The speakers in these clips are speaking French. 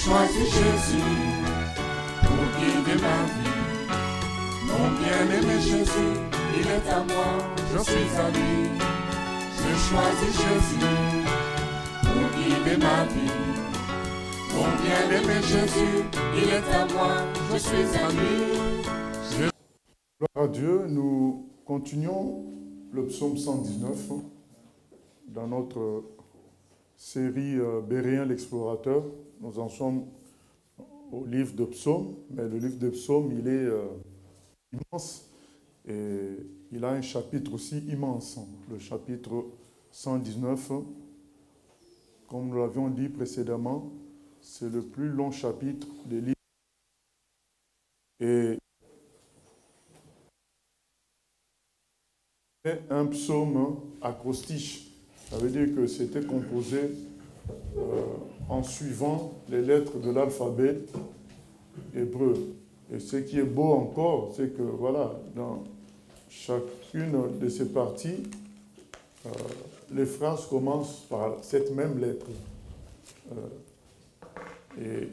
choisi Jésus pour guider ma vie. Mon bien-aimé Jésus, il est à moi, je suis à lui. J'ai choisi Jésus pour guider ma vie. Mon bien-aimé Jésus, il est à moi, je suis à lui. Gloire à Dieu, nous continuons le psaume 119 dans notre série Béréen l'explorateur. Nous en sommes au livre de psaumes, mais le livre de psaumes, il est immense et il a un chapitre aussi immense, le chapitre 119. Comme nous l'avions dit précédemment, c'est le plus long chapitre des livres. Et un psaume acrostiche. Ça veut dire que c'était composé en suivant les lettres de l'alphabet hébreu. Et ce qui est beau encore, c'est que voilà, dans chacune de ces parties, les phrases commencent par cette même lettre. Et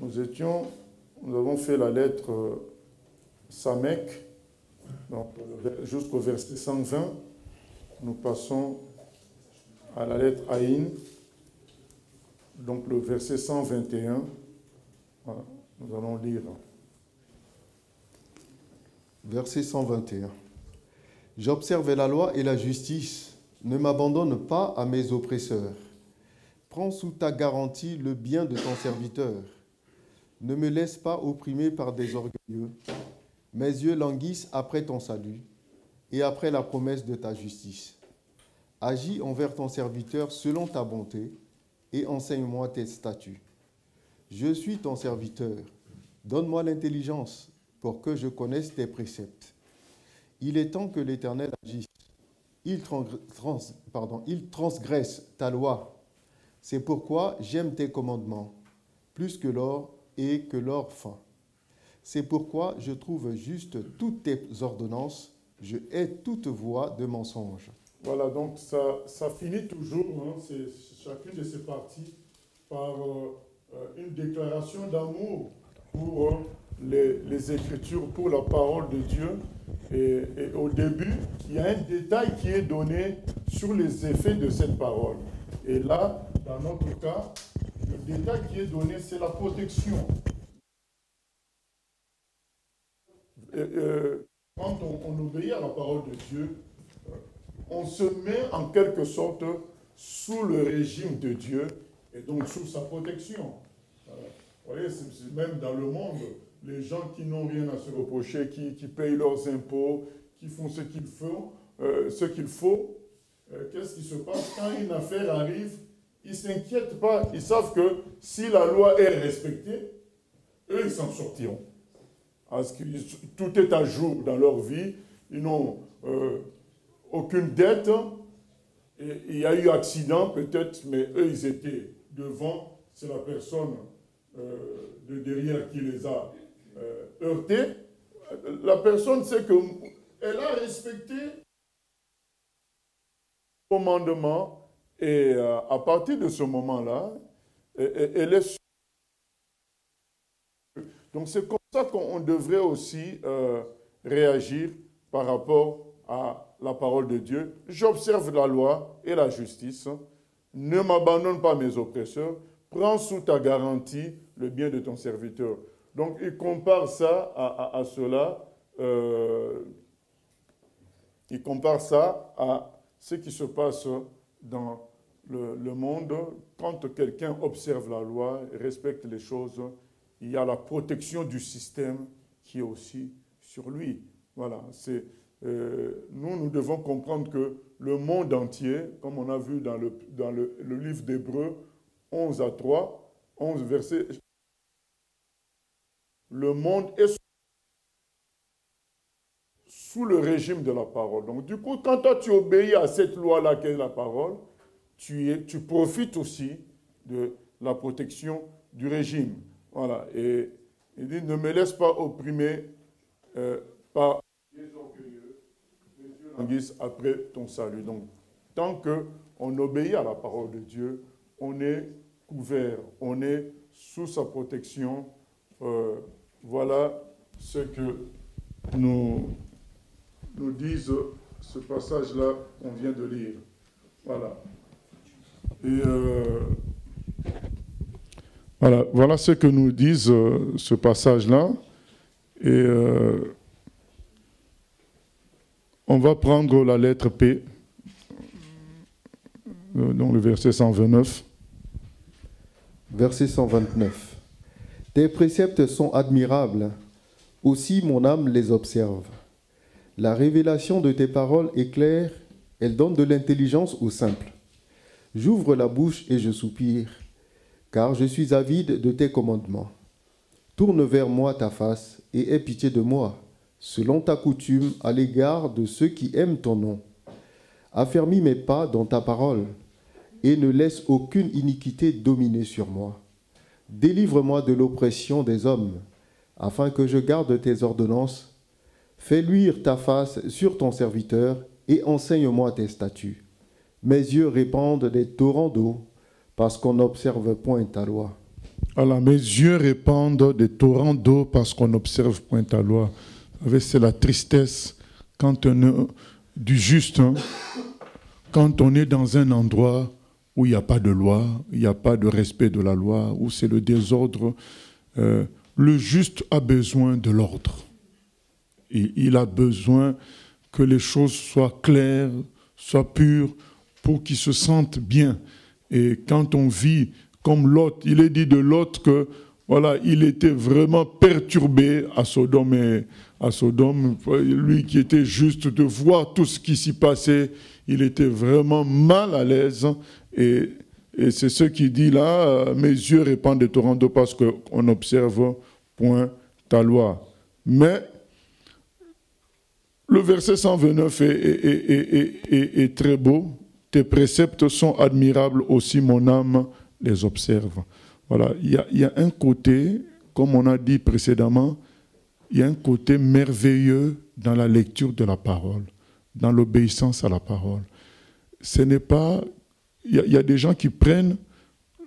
nous avons fait la lettre Samek, jusqu'au verset 120. Nous passons à la lettre Aïn, donc le verset 121. Voilà, nous allons lire. Verset 121. J'observe la loi et la justice, ne m'abandonne pas à mes oppresseurs. Prends sous ta garantie le bien de ton serviteur. Ne me laisse pas opprimer par des orgueilleux. Mes yeux languissent après ton salut et après la promesse de ta justice. Agis envers ton serviteur selon ta bonté et enseigne-moi tes statuts. Je suis ton serviteur. Donne-moi l'intelligence pour que je connaisse tes préceptes. Il est temps que l'Éternel agisse. Il transgresse ta loi. C'est pourquoi j'aime tes commandements, plus que l'or et que l'or fin. C'est pourquoi je trouve juste toutes tes ordonnances. Je hais toute voie de mensonge. Voilà, donc ça finit toujours, chacune de ces parties, par une déclaration d'amour pour les Écritures, pour la parole de Dieu. Et au début, il y a un détail qui est donné sur les effets de cette parole. Et là, dans notre cas, le détail qui est donné, c'est la protection. Quand on obéit à la parole de Dieu, on se met en quelque sorte sous le régime de Dieu et donc sous sa protection. Vous voyez, c'est même dans le monde, les gens qui n'ont rien à se reprocher, qui payent leurs impôts, qui font ce qu'il faut, qu'est-ce qui se passe quand une affaire arrive? Ils ne s'inquiètent pas, ils savent que si la loi est respectée, eux, ils s'en sortiront. Parce que tout est à jour dans leur vie, ils n'ont aucune dette, et il y a eu accident peut-être, mais eux, ils étaient devant, c'est la personne de derrière qui les a heurtés. La personne sait qu'elle a respecté le commandement, et à partir de ce moment-là, elle est sûre. Donc c'est comme ça qu'on devrait aussi réagir par rapport à la parole de Dieu. J'observe la loi et la justice. Ne m'abandonne pas mes oppresseurs. Prends sous ta garantie le bien de ton serviteur. Donc il compare ça à cela. Il compare ça à ce qui se passe dans le monde. Quand quelqu'un observe la loi, respecte les choses, il y a la protection du système qui est aussi sur lui. Voilà, nous devons comprendre que le monde entier, comme on a vu dans le livre d'Hébreux 11 à 3, 11 versets, le monde est sous le régime de la parole. Donc du coup, quand toi tu obéis à cette loi-là qu'est la parole, tu profites aussi de la protection du régime. Voilà, et il dit, ne me laisse pas opprimer par les orgueilleux, les yeux languissent après ton salut. Donc, tant qu'on obéit à la parole de Dieu, on est couvert, on est sous sa protection. Voilà ce que nous disent ce passage-là qu'on vient de lire. Voilà. Et voilà ce que nous disent ce passage-là. Et on va prendre la lettre P, dans le verset 129. Verset 129. Tes préceptes sont admirables, aussi mon âme les observe. La révélation de tes paroles est claire, elle donne de l'intelligence aux simples. J'ouvre la bouche et je soupire, car je suis avide de tes commandements. Tourne vers moi ta face et aie pitié de moi, selon ta coutume à l'égard de ceux qui aiment ton nom. Affermis mes pas dans ta parole, et ne laisse aucune iniquité dominer sur moi. Délivre-moi de l'oppression des hommes, afin que je garde tes ordonnances. Fais luire ta face sur ton serviteur, et enseigne-moi tes statuts. Mes yeux répandent des torrents d'eau, parce qu'on n'observe point ta loi. Alors, mes yeux répandent des torrents d'eau, parce qu'on n'observe point ta loi. Vous savez, c'est la tristesse quand on est du juste, quand on est dans un endroit où il n'y a pas de loi, il n'y a pas de respect de la loi, où c'est le désordre. Le juste a besoin de l'ordre. Il a besoin que les choses soient claires, soient pures, pour qu'il se sente bien. Et quand on vit comme Lot, il est dit de Lot que voilà, il était vraiment perturbé à Sodome. Lui qui était juste de voir tout ce qui s'y passait, il était vraiment mal à l'aise. Et c'est ce qu'il dit là, mes yeux répandent des torrents d'eau parce qu'on n'observe point ta loi. Mais le verset 129 est très beau. Tes préceptes sont admirables, aussi mon âme les observe. Voilà, il y a un côté, comme on a dit précédemment, il y a un côté merveilleux dans la lecture de la parole, dans l'obéissance à la parole. Ce n'est pas... Il y a des gens qui prennent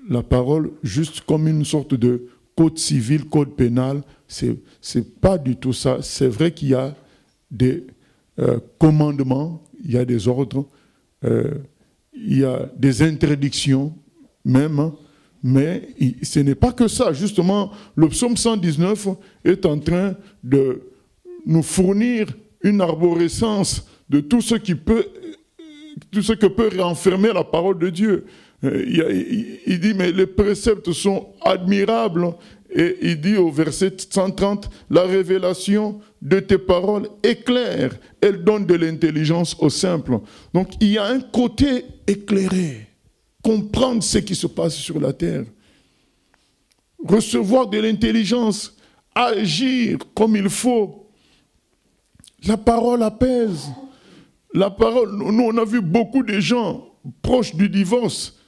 la parole juste comme une sorte de code civil, code pénal. C'est pas du tout ça. C'est vrai qu'il y a des commandements, il y a des ordres, il y a des interdictions même, mais ce n'est pas que ça. Justement, le psaume 119 est en train de nous fournir une arborescence de tout ce que peut renfermer la parole de Dieu. Il dit, mais les préceptes sont admirables. Et il dit au verset 130, la révélation de tes paroles est claire. Elle donne de l'intelligence aux simples. Donc il y a un côté éclairé. Comprendre ce qui se passe sur la terre. Recevoir de l'intelligence. Agir comme il faut. La parole apaise. La parole, nous on a vu beaucoup de gens proches du divorce,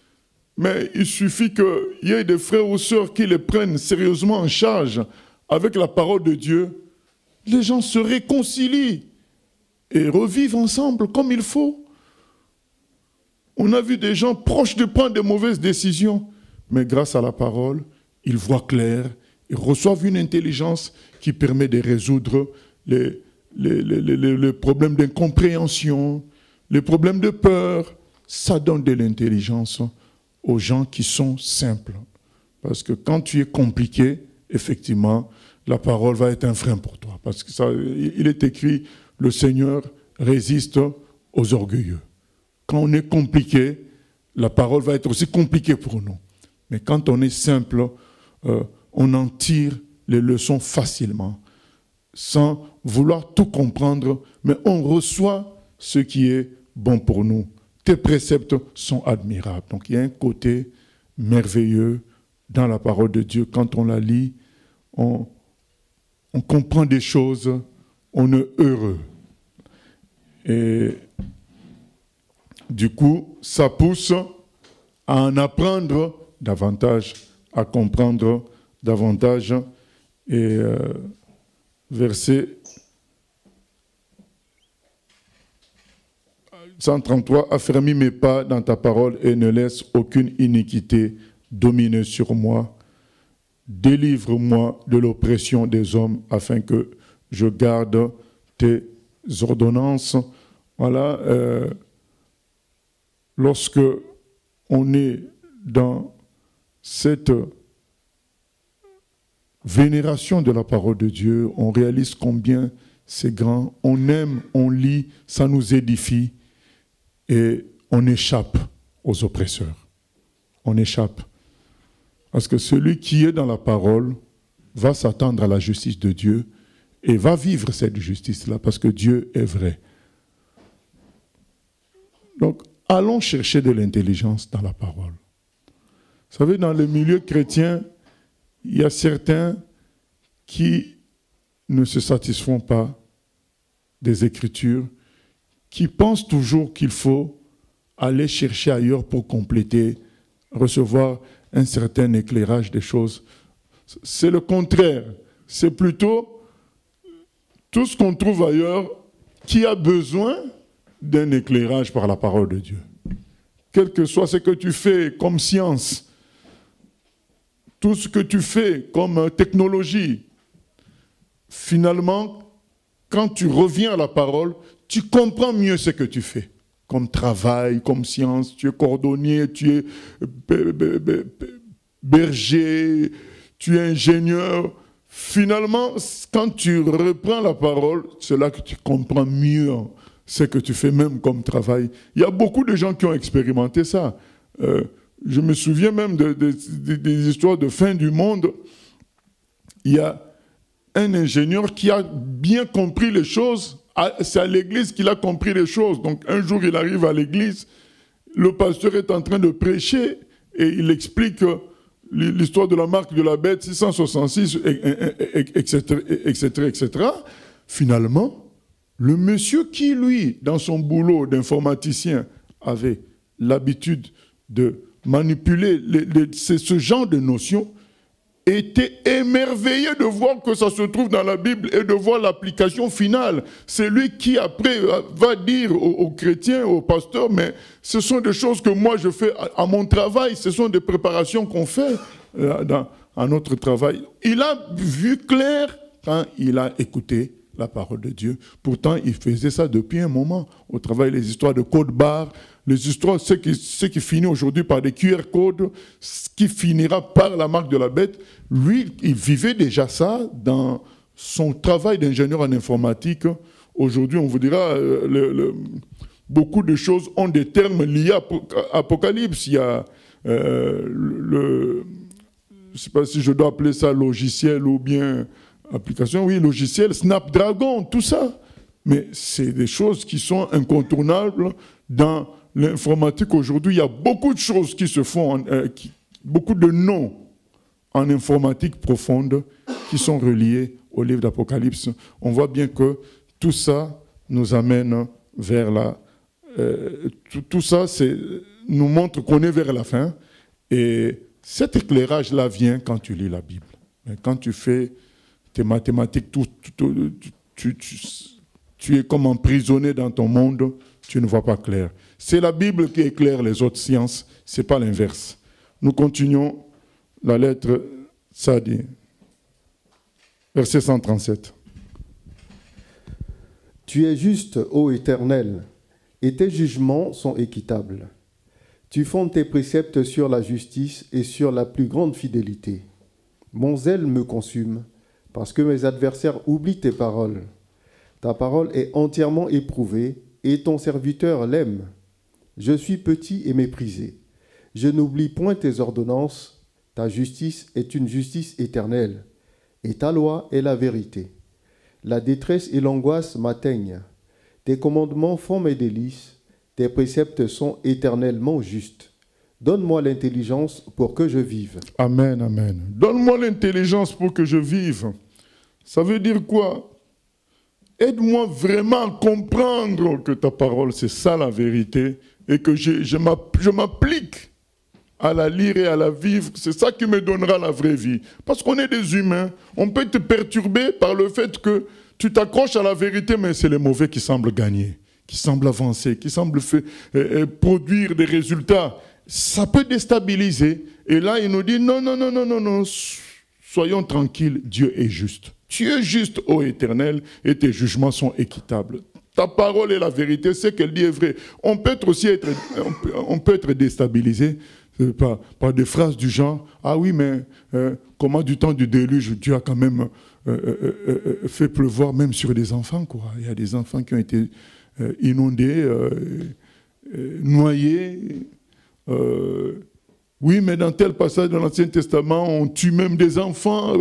mais il suffit qu'il y ait des frères ou sœurs qui les prennent sérieusement en charge avec la parole de Dieu. Les gens se réconcilient et revivent ensemble comme il faut. On a vu des gens proches de prendre de mauvaises décisions, mais grâce à la parole, ils voient clair, ils reçoivent une intelligence qui permet de résoudre les problèmes d'incompréhension, les problèmes de peur. Ça donne de l'intelligence aux gens qui sont simples. Parce que quand tu es compliqué, effectivement, la parole va être un frein pour toi. Parce que ça, il est écrit, le Seigneur résiste aux orgueilleux. Quand on est compliqué, la parole va être aussi compliquée pour nous. Mais quand on est simple, on en tire les leçons facilement, sans vouloir tout comprendre, mais on reçoit ce qui est bon pour nous. Tes préceptes sont admirables. Donc il y a un côté merveilleux dans la parole de Dieu. Quand on la lit, on comprend des choses, on est heureux. Et du coup, ça pousse à en apprendre davantage, à comprendre davantage. Et verset 133, affermis mes pas dans ta parole et ne laisse aucune iniquité dominer sur moi. délivre-moi de l'oppression des hommes afin que je garde tes ordonnances. Voilà, lorsque on est dans cette vénération de la parole de Dieu, on réalise combien c'est grand, on aime, on lit, ça nous édifie et on échappe aux oppresseurs. On échappe. Parce que celui qui est dans la parole va s'attendre à la justice de Dieu et va vivre cette justice-là parce que Dieu est vrai. Donc, allons chercher de l'intelligence dans la parole. Vous savez, dans le milieu chrétien, il y a certains qui ne se satisfont pas des Écritures, qui pensent toujours qu'il faut aller chercher ailleurs pour compléter, recevoir un certain éclairage des choses. C'est le contraire. C'est plutôt tout ce qu'on trouve ailleurs qui a besoin d'un éclairage par la parole de Dieu. Quel que soit ce que tu fais comme science, tout ce que tu fais comme technologie, finalement, quand tu reviens à la parole, tu comprends mieux ce que tu fais. Comme travail, comme science, tu es cordonnier, tu es berger, tu es ingénieur. Finalement, quand tu reprends la parole, c'est là que tu comprends mieux ce que tu fais même comme travail. Il y a beaucoup de gens qui ont expérimenté ça. Je me souviens même des histoires de fin du monde. Il y a un ingénieur qui a bien compris les choses. C'est à l'église qu'il a compris les choses. Donc un jour, il arrive à l'église, le pasteur est en train de prêcher et il explique l'histoire de la marque de la bête 666, etc. Finalement, le monsieur qui, lui, dans son boulot d'informaticien, avait l'habitude de manipuler ce genre de notions, était émerveillé de voir que ça se trouve dans la Bible et de voir l'application finale. C'est lui qui, après, va dire aux chrétiens, aux pasteurs, mais ce sont des choses que moi je fais à mon travail, ce sont des préparations qu'on fait à notre travail. Il a vu clair quand il a écouté la parole de Dieu. Pourtant, il faisait ça depuis un moment. Au travail, les histoires de code barre, les histoires, ce qui finit aujourd'hui par des QR codes, ce qui finira par la marque de la bête, lui, il vivait déjà ça dans son travail d'ingénieur en informatique. Aujourd'hui, on vous dira, beaucoup de choses ont des termes liés à Apocalypse. Il y a je ne sais pas si je dois appeler ça logiciel ou bien application, oui, logiciel, Snapdragon, tout ça. Mais c'est des choses qui sont incontournables dans l'informatique. Aujourd'hui, il y a beaucoup de choses qui se font, beaucoup de noms en informatique profonde qui sont reliés au livre d'Apocalypse. On voit bien que tout ça nous amène vers la... tout ça nous montre qu'on est vers la fin. Et cet éclairage-là vient quand tu lis la Bible. Mais quand tu fais tes mathématiques, tu es comme emprisonné dans ton monde, tu ne vois pas clair. C'est la Bible qui éclaire les autres sciences, ce n'est pas l'inverse. Nous continuons la lettre Sadi, verset 137. Tu es juste, ô Éternel, et tes jugements sont équitables. Tu fondes tes préceptes sur la justice et sur la plus grande fidélité. Mon zèle me consume, parce que mes adversaires oublient tes paroles. Ta parole est entièrement éprouvée, et ton serviteur l'aime. Je suis petit et méprisé. Je n'oublie point tes ordonnances. Ta justice est une justice éternelle, et ta loi est la vérité. La détresse et l'angoisse m'atteignent. Tes commandements font mes délices. Tes préceptes sont éternellement justes. Donne-moi l'intelligence pour que je vive. Amen, amen. Donne-moi l'intelligence pour que je vive. Ça veut dire quoi? Aide-moi vraiment à comprendre que ta parole, c'est ça la vérité, et que je m'applique à la lire et à la vivre. C'est ça qui me donnera la vraie vie. Parce qu'on est des humains. On peut te perturber par le fait que tu t'accroches à la vérité, mais c'est les mauvais qui semblent gagner, qui semblent avancer, qui semblent produire des résultats. Ça peut déstabiliser. Et là, il nous dit, non, soyons tranquilles, Dieu est juste. Tu es juste, ô Éternel, et tes jugements sont équitables. Ta parole est la vérité, ce qu'elle dit est vrai. On peut être déstabilisé par des phrases du genre « Ah oui, mais comment du temps du déluge, Dieu a quand même fait pleuvoir même sur des enfants, quoi. » Il y a des enfants qui ont été inondés, noyés. Oui, mais dans tel passage de l'Ancien Testament, on tue même des enfants.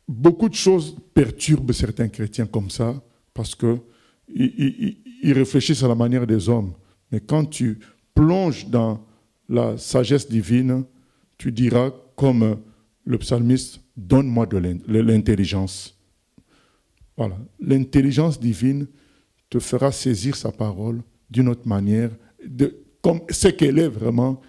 Beaucoup de choses perturbent certains chrétiens comme ça, parce qu'ils réfléchissent à la manière des hommes. Mais quand tu plonges dans la sagesse divine, tu diras, comme le psalmiste, « Donne-moi de l'intelligence ». Voilà. L'intelligence divine te fera saisir sa parole d'une autre manière, comme c'est qu'elle est vraiment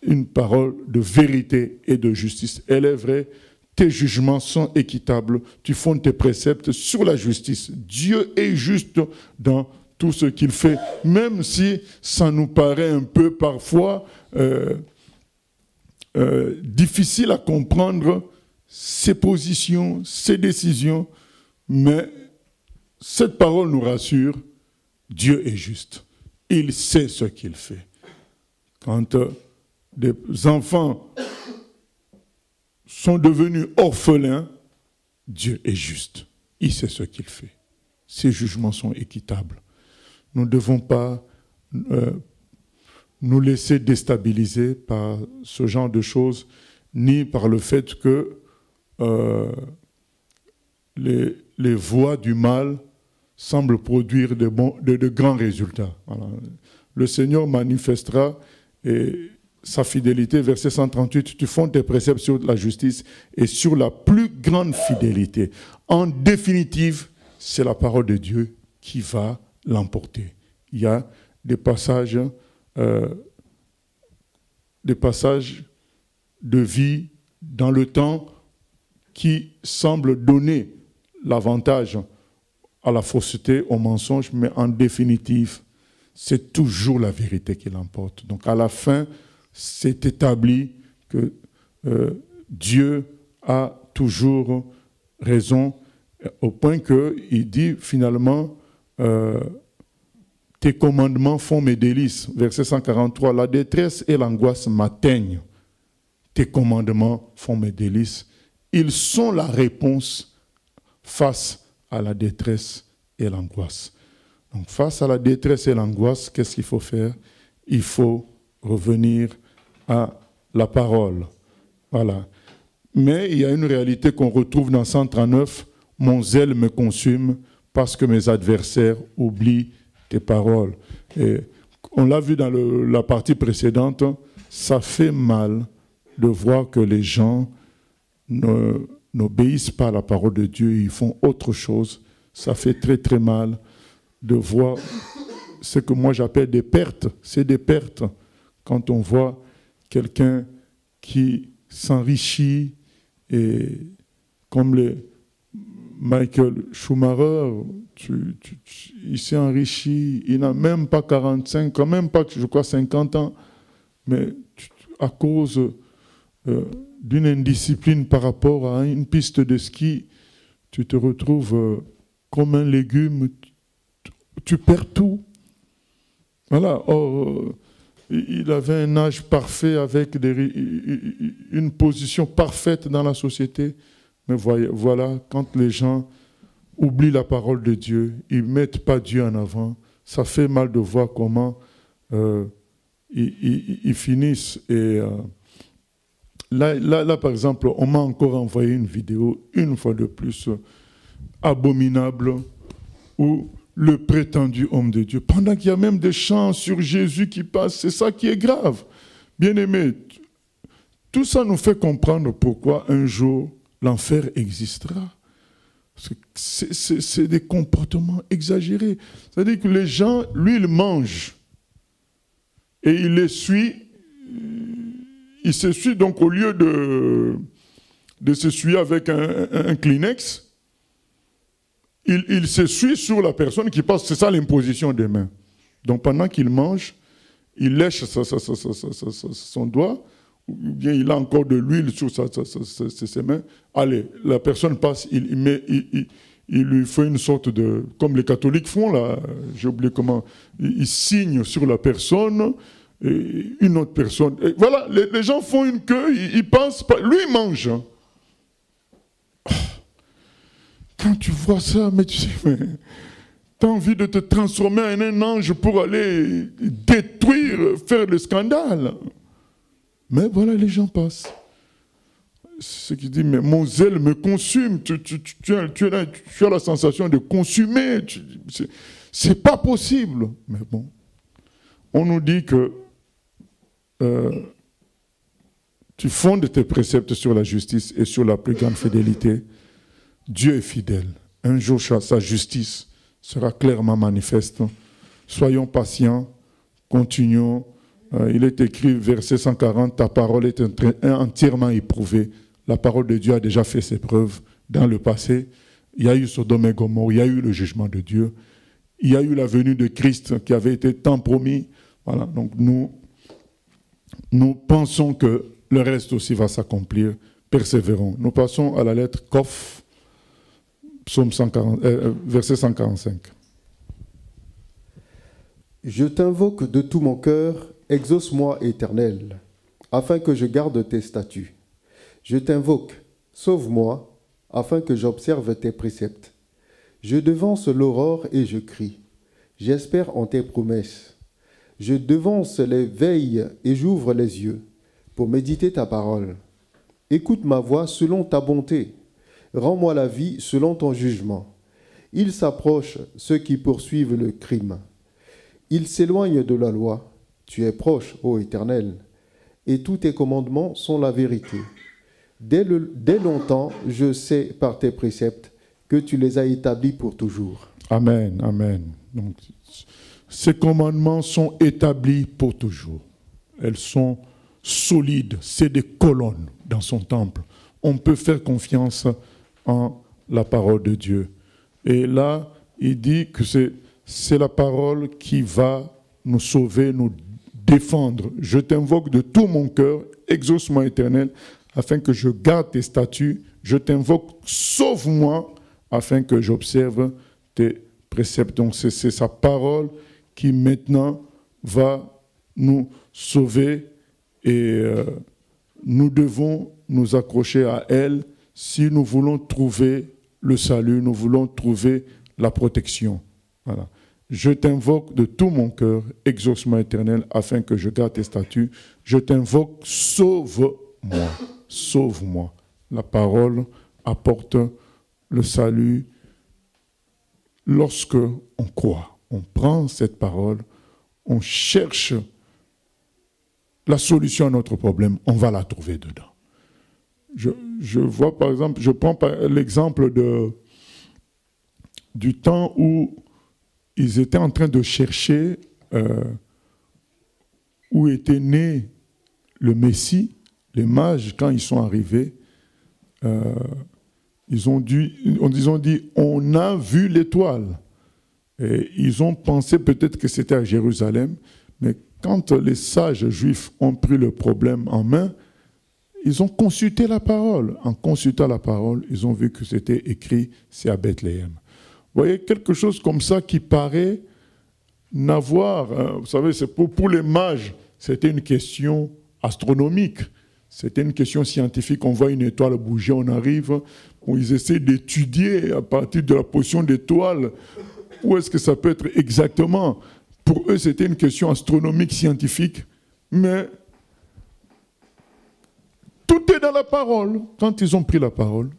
une parole de vérité et de justice. Elle est vraie. Tes jugements sont équitables. Tu fondes tes préceptes sur la justice. Dieu est juste dans tout ce qu'il fait, même si ça nous paraît un peu parfois difficile à comprendre ses positions, ses décisions, mais cette parole nous rassure, Dieu est juste. Il sait ce qu'il fait. Quand des enfants sont devenus orphelins, Dieu est juste. Il sait ce qu'il fait. Ses jugements sont équitables. Nous ne devons pas nous laisser déstabiliser par ce genre de choses, ni par le fait que les voies du mal semblent produire de grands résultats. Voilà. Le Seigneur manifestera sa fidélité, verset 138, tu fondes tes préceptes sur la justice et sur la plus grande fidélité. En définitive, c'est la parole de Dieu qui va l'emporter. Il y a des passages de vie dans le temps qui semblent donner l'avantage à la fausseté, au mensonge, mais en définitive, c'est toujours la vérité qui l'emporte. Donc à la fin, c'est établi que Dieu a toujours raison, au point qu'il dit finalement tes commandements font mes délices. Verset 143, la détresse et l'angoisse m'atteignent. Tes commandements font mes délices. Ils sont la réponse face à la détresse et l'angoisse. Donc face à la détresse et l'angoisse, qu'est-ce qu'il faut faire? Il faut revenir à la parole. Voilà. Mais il y a une réalité qu'on retrouve dans 139, mon zèle me consume parce que mes adversaires oublient tes paroles. Et on l'a vu dans la partie précédente, ça fait mal de voir que les gens n'obéissent pas à la parole de Dieu, ils font autre chose. Ça fait très très mal de voir ce que moi j'appelle des pertes. C'est des pertes quand on voit quelqu'un qui s'enrichit, et comme Michael Schumacher, il s'est enrichi, il n'a même pas 45 ans, même pas, je crois, 50 ans, mais à cause d'une indiscipline par rapport à une piste de ski, tu te retrouves comme un légume, tu perds tout. Voilà. Or, il avait un âge parfait avec une position parfaite dans la société. Mais voilà, quand les gens oublient la parole de Dieu, ils ne mettent pas Dieu en avant, ça fait mal de voir comment ils finissent. Et là, par exemple, on m'a encore envoyé une vidéo, une fois de plus, abominable, où le prétendu homme de Dieu, pendant qu'il y a même des chants sur Jésus qui passent, c'est ça qui est grave. Bien-aimés, tout ça nous fait comprendre pourquoi un jour l'enfer existera. C'est des comportements exagérés. C'est-à-dire que les gens, lui, ils mangent et il les suit. Il s'essuie donc au lieu de s'essuyer avec un Kleenex, il s'essuie sur la personne qui passe. C'est ça l'imposition des mains. Donc pendant qu'il mange, il lèche son doigt ou bien il a encore de l'huile sur ses mains, allez, la personne passe, il lui fait une sorte de... Comme les catholiques font, là, j'ai oublié comment... Il signe sur la personne, et une autre personne... Et voilà, les gens font une queue, ils pensent pas... Lui, il mange. Quand tu vois ça, mais tu sais... Tu as envie de te transformer en un ange pour aller détruire, faire le scandale. Mais voilà, les gens passent. C'est ce qui dit, mais mon zèle me consume. Tu as la sensation de consumer. C'est pas possible. Mais bon, on nous dit que tu fondes tes préceptes sur la justice et sur la plus grande fidélité. Dieu est fidèle. Un jour, sa justice sera clairement manifeste. Soyons patients, continuons. Il est écrit, verset 140, ta parole est entièrement éprouvée. La parole de Dieu a déjà fait ses preuves dans le passé. Il y a eu Sodome et Gomorrhe, il y a eu le jugement de Dieu. Il y a eu la venue de Christ qui avait été tant promis. Voilà, donc nous pensons que le reste aussi va s'accomplir. Persévérons. Nous passons à la lettre Kof, psaume 140, verset 145. Je t'invoque de tout mon cœur, exauce-moi, Éternel, afin que je garde tes statuts. Je t'invoque, sauve-moi, afin que j'observe tes préceptes. Je devance l'aurore et je crie. J'espère en tes promesses. Je devance les veilles et j'ouvre les yeux pour méditer ta parole. Écoute ma voix selon ta bonté. Rends-moi la vie selon ton jugement. Ils s'approchent, ceux qui poursuivent le crime. Ils s'éloignent de la loi. Tu es proche, ô Éternel, et tous tes commandements sont la vérité. Dès longtemps, je sais par tes préceptes que tu les as établis pour toujours. Amen, amen. Donc, ces commandements sont établis pour toujours. Elles sont solides, c'est des colonnes dans son temple. On peut faire confiance en la parole de Dieu. Et là, il dit que c'est la parole qui va nous sauver, nous défendre. Je t'invoque de tout mon cœur, exauce-moi, Éternel, afin que je garde tes statuts. Je t'invoque, sauve-moi, afin que j'observe tes préceptes. Donc c'est sa parole qui maintenant va nous sauver et nous devons nous accrocher à elle si nous voulons trouver le salut, nous voulons trouver la protection. Voilà. Je t'invoque de tout mon cœur, exauce-moi, Éternel, afin que je garde tes statuts. Je t'invoque, sauve-moi, sauve-moi. La parole apporte le salut lorsque on croit. On prend cette parole, on cherche la solution à notre problème, on va la trouver dedans. Je vois par exemple, je prends l'exemple du temps où ils étaient en train de chercher où était né le Messie. Les mages, quand ils sont arrivés, ils ont dit, on a vu l'étoile. Et ils ont pensé peut-être que c'était à Jérusalem, mais quand les sages juifs ont pris le problème en main, ils ont consulté la parole. En consultant la parole, ils ont vu que c'était écrit, c'est à Bethléem. Vous voyez, quelque chose comme ça qui paraît n'avoir... vous savez, c'est pour les mages, c'était une question astronomique. C'était une question scientifique. On voit une étoile bouger, on arrive, ils essaient d'étudier à partir de la position d'étoile, où est-ce que ça peut être exactement. Pour eux, c'était une question astronomique, scientifique, mais tout est dans la parole. Quand ils ont pris la parole,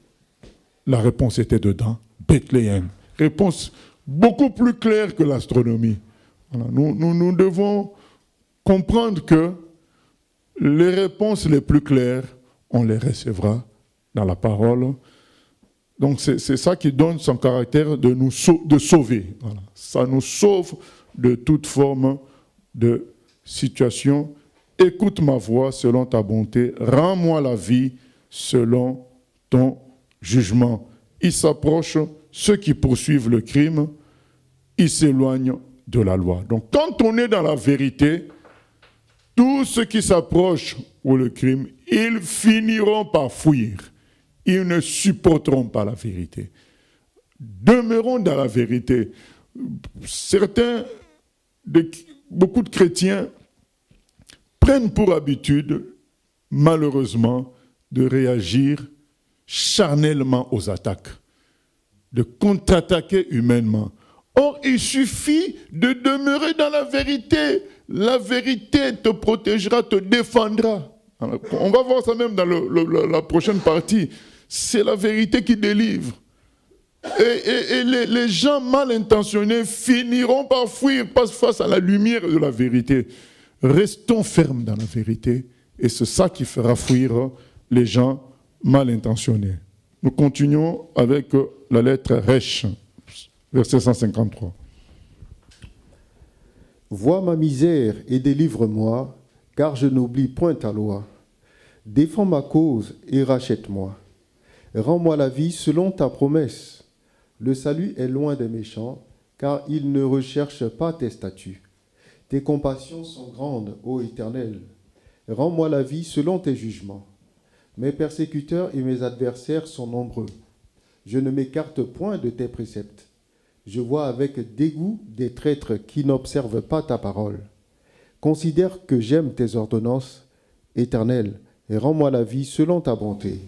la réponse était dedans, Bethléem. Réponse beaucoup plus claire que l'astronomie. Voilà. Nous devons comprendre que les réponses les plus claires, on les recevra dans la parole. Donc c'est ça qui donne son caractère de sauver. Voilà. Ça nous sauve de toute forme de situation. Écoute ma voix selon ta bonté. Rends-moi la vie selon ton jugement. Ils s'approchent, ceux qui poursuivent le crime, ils s'éloignent de la loi. Donc quand on est dans la vérité, tout ce qui s'approche ou le crime, ils finiront par fuir. Ils ne supporteront pas la vérité. Demeurons dans la vérité. Beaucoup de chrétiens prennent pour habitude, malheureusement, de réagir charnellement aux attaques, de contre-attaquer humainement. Or, il suffit de demeurer dans la vérité. La vérité te protégera, te défendra. On va voir ça même dans la prochaine partie. C'est la vérité qui délivre. Et les gens mal intentionnés finiront par fuir face à la lumière de la vérité. Restons fermes dans la vérité et c'est ça qui fera fuir les gens mal intentionnés. Nous continuons avec la lettre Resh, verset 153. Vois ma misère et délivre-moi, car je n'oublie point ta loi. Défends ma cause et rachète-moi. Rends-moi la vie selon ta promesse. Le salut est loin des méchants, car ils ne recherchent pas tes statuts. Tes compassions sont grandes, ô Éternel. Rends-moi la vie selon tes jugements. Mes persécuteurs et mes adversaires sont nombreux. Je ne m'écarte point de tes préceptes. Je vois avec dégoût des traîtres qui n'observent pas ta parole. Considère que j'aime tes ordonnances, Éternel, et rends-moi la vie selon ta bonté.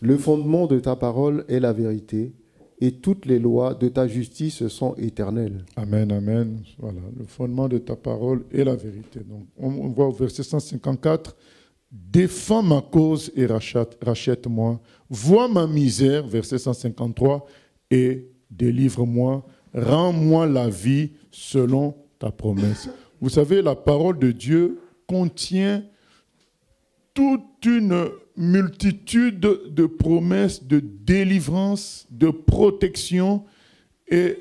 Le fondement de ta parole est la vérité, et toutes les lois de ta justice sont éternelles. Amen, amen. Voilà, le fondement de ta parole est la vérité. Donc, on voit au verset 154, « Défends ma cause et rachète-moi. Vois ma misère, verset 153, et délivre-moi. Rends-moi la vie selon ta promesse. » Vous savez, la parole de Dieu contient toute une multitude de promesses de délivrance, de protection, et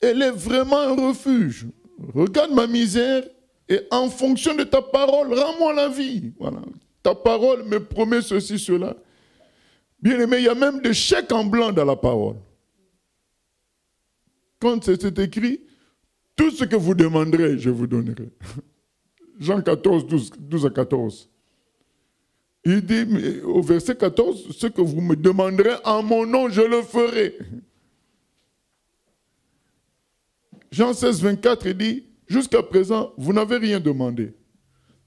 elle est vraiment un refuge. Regarde ma misère, et en fonction de ta parole, rends-moi la vie. Voilà. Ta parole me promet ceci, cela. Bien aimé, il y a même des chèques en blanc dans la parole. Quand c'est écrit, tout ce que vous demanderez, je vous donnerai. Jean 14, 12 à 14. Il dit au verset 14, ce que vous me demanderez en mon nom, je le ferai. Jean 16, 24, il dit, jusqu'à présent, vous n'avez rien demandé.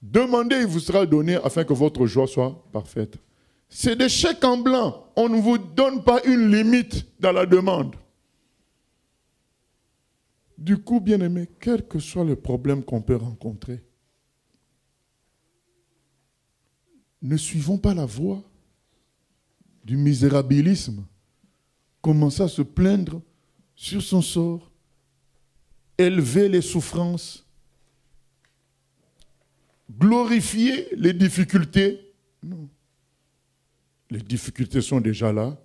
Demandez, il vous sera donné afin que votre joie soit parfaite. C'est des chèques en blanc. On ne vous donne pas une limite dans la demande. Du coup, bien aimé, quel que soit le problème qu'on peut rencontrer, ne suivons pas la voie du misérabilisme. Commencer à se plaindre sur son sort, élever les souffrances, glorifier les difficultés. Non. Les difficultés sont déjà là,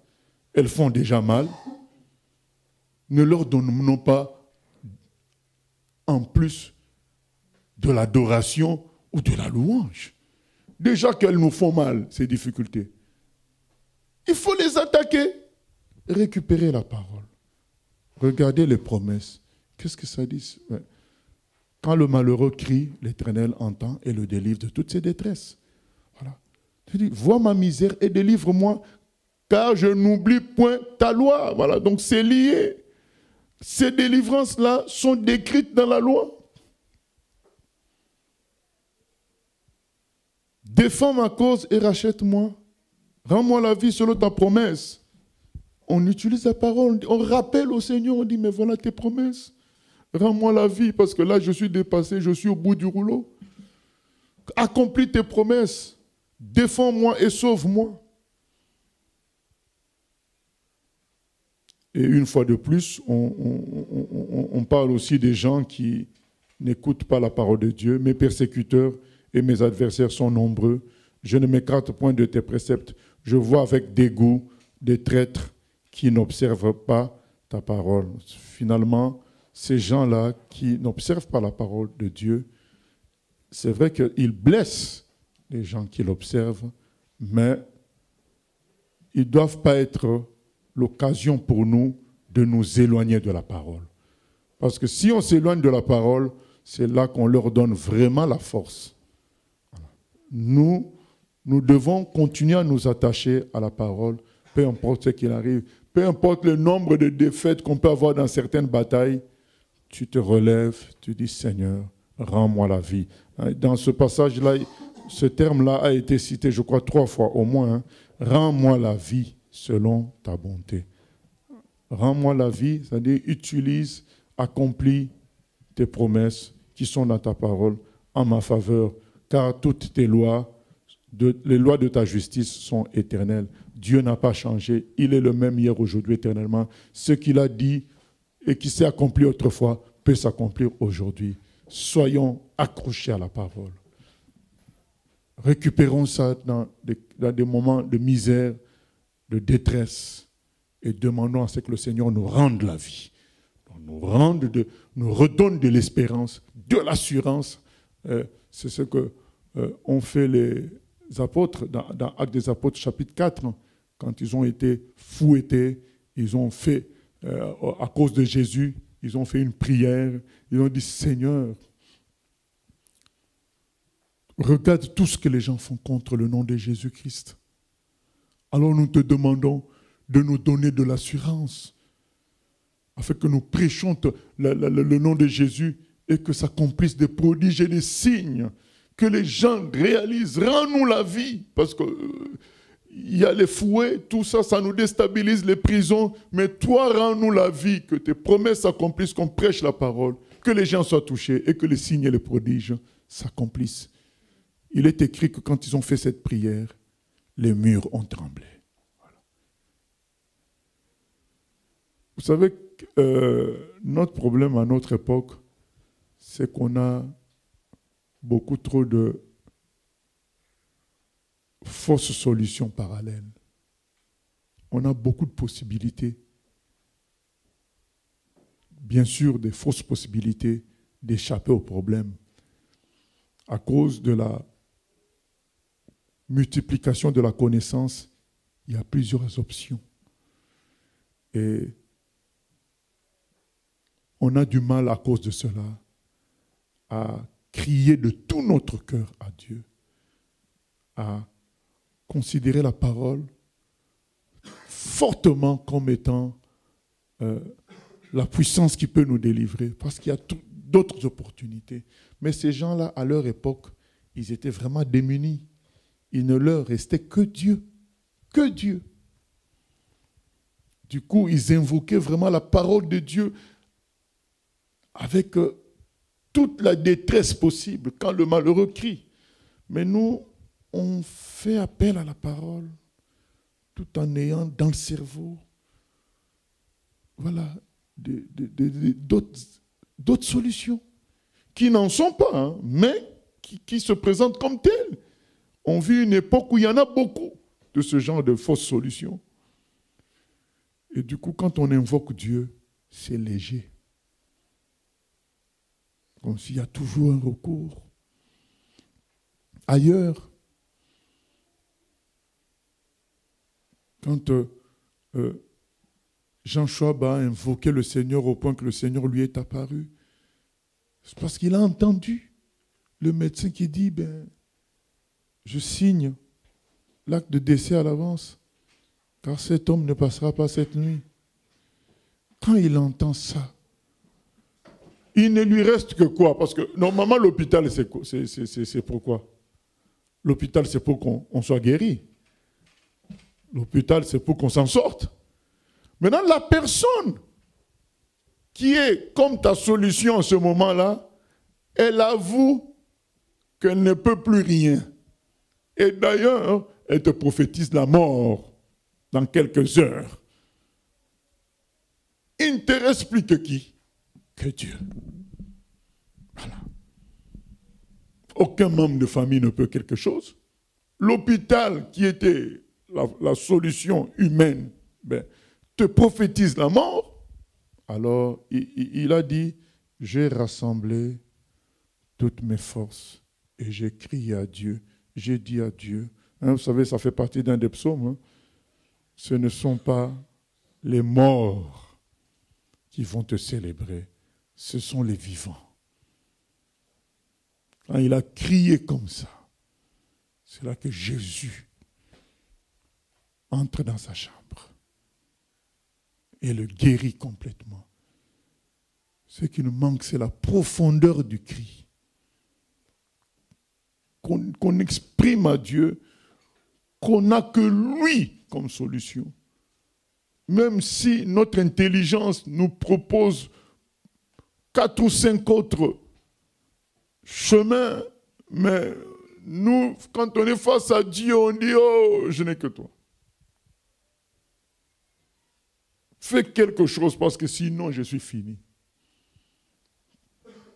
elles font déjà mal. Ne leur donnons pas en plus de l'adoration ou de la louange. Déjà qu'elles nous font mal, ces difficultés. Il faut les attaquer. Récupérer la parole. Regardez les promesses. Qu'est-ce que ça dit? Quand le malheureux crie, l'Éternel entend et le délivre de toutes ses détresses. Voilà. Tu dis, vois ma misère et délivre-moi, car je n'oublie point ta loi. Voilà, donc c'est lié. Ces délivrances-là sont décrites dans la loi. Défends ma cause et rachète-moi. Rends-moi la vie selon ta promesse. On utilise la parole, on rappelle au Seigneur, on dit, mais voilà tes promesses. Rends-moi la vie, parce que là, je suis dépassé, je suis au bout du rouleau. Accomplis tes promesses. Défends-moi et sauve-moi. Et une fois de plus, on parle aussi des gens qui n'écoutent pas la parole de Dieu. Mes persécuteurs et mes adversaires sont nombreux. Je ne m'écarte point de tes préceptes. Je vois avec dégoût des traîtres qui n'observent pas ta parole. Finalement, ces gens-là qui n'observent pas la parole de Dieu, c'est vrai qu'ils blessent les gens qui l'observent, mais ils ne doivent pas être l'occasion pour nous de nous éloigner de la parole. Parce que si on s'éloigne de la parole, c'est là qu'on leur donne vraiment la force. Voilà. nous devons continuer à nous attacher à la parole, peu importe ce qu'il arrive, peu importe le nombre de défaites qu'on peut avoir dans certaines batailles, tu te relèves, tu dis Seigneur, rends-moi la vie. Dans ce passage-là, ce terme-là a été cité, je crois, 3 fois au moins. Hein. Rends-moi la vie selon ta bonté. Rends-moi la vie, c'est-à-dire utilise, accomplis tes promesses qui sont dans ta parole en ma faveur, car toutes tes lois, les lois de ta justice sont éternelles. Dieu n'a pas changé, il est le même hier, aujourd'hui, éternellement. Ce qu'il a dit et qui s'est accompli autrefois peut s'accomplir aujourd'hui. Soyons accrochés à la parole. Récupérons ça dans des moments de misère, de détresse, et demandons à ce que le Seigneur nous rende la vie, nous redonne de l'espérance, de l'assurance. C'est ce que ont fait les apôtres dans Actes des Apôtres, chapitre 4, quand ils ont été fouettés, ils ont fait, à cause de Jésus, ils ont fait une prière, ils ont dit, Seigneur, regarde tout ce que les gens font contre le nom de Jésus-Christ. Alors nous te demandons de nous donner de l'assurance, afin que nous prêchions le nom de Jésus et que s'accomplissent des prodiges et des signes, que les gens réalisent, rends-nous la vie, parce que il y a les fouets, tout ça, ça nous déstabilise, les prisons, mais toi, rends-nous la vie, que tes promesses s'accomplissent, qu'on prêche la parole, que les gens soient touchés et que les signes et les prodiges s'accomplissent. Il est écrit que quand ils ont fait cette prière, les murs ont tremblé. Voilà. Vous savez, notre problème à notre époque, c'est qu'on a beaucoup trop de fausses solutions parallèles. On a beaucoup de possibilités. Bien sûr, des fausses possibilités d'échapper au problème. À cause de la multiplication de la connaissance, il y a plusieurs options. Et on a du mal à cause de cela à crier de tout notre cœur à Dieu, à considérer la parole fortement comme étant la puissance qui peut nous délivrer, parce qu'il y a d'autres opportunités. Mais ces gens-là, à leur époque, ils étaient vraiment démunis. Il ne leur restait que Dieu. Que Dieu. Du coup, ils invoquaient vraiment la parole de Dieu avec toute la détresse possible quand le malheureux crie. Mais nous, on fait appel à la parole tout en ayant dans le cerveau, voilà, d'autres solutions qui n'en sont pas, hein, mais qui se présentent comme telles. On vit une époque où il y en a beaucoup de ce genre de fausses solutions. Et du coup, quand on invoque Dieu, c'est léger. Comme s'il y a toujours un recours. Ailleurs, quand Jean Schwab a invoqué le Seigneur au point que le Seigneur lui est apparu, c'est parce qu'il a entendu le médecin qui dit, je signe l'acte de décès à l'avance, car cet homme ne passera pas cette nuit. Quand il entend ça, il ne lui reste que quoi? Parce que normalement, l'hôpital, c'est pourquoi? L'hôpital, c'est pour qu'on soit guéri. L'hôpital, c'est pour qu'on s'en sorte. Maintenant, la personne qui est comme ta solution en ce moment-là, elle avoue qu'elle ne peut plus rien. Et d'ailleurs, elle te prophétise la mort dans quelques heures. Il ne te reste plus que qui? Que Dieu. Voilà. Aucun membre de famille ne peut quelque chose. L'hôpital, qui était la solution humaine, te prophétise la mort. Alors, il a dit, j'ai rassemblé toutes mes forces et j'ai crié à Dieu. J'ai dit à Dieu, vous savez, ça fait partie d'un des psaumes, ce ne sont pas les morts qui vont te célébrer, ce sont les vivants. Quand il a crié comme ça, c'est là que Jésus entre dans sa chambre et le guérit complètement. Ce qui nous manque, c'est la profondeur du cri. Qu'on exprime à Dieu qu'on n'a que lui comme solution. Même si notre intelligence nous propose 4 ou 5 autres chemins, mais nous, quand on est face à Dieu, on dit « Oh, je n'ai que toi ». Fais quelque chose parce que sinon je suis fini.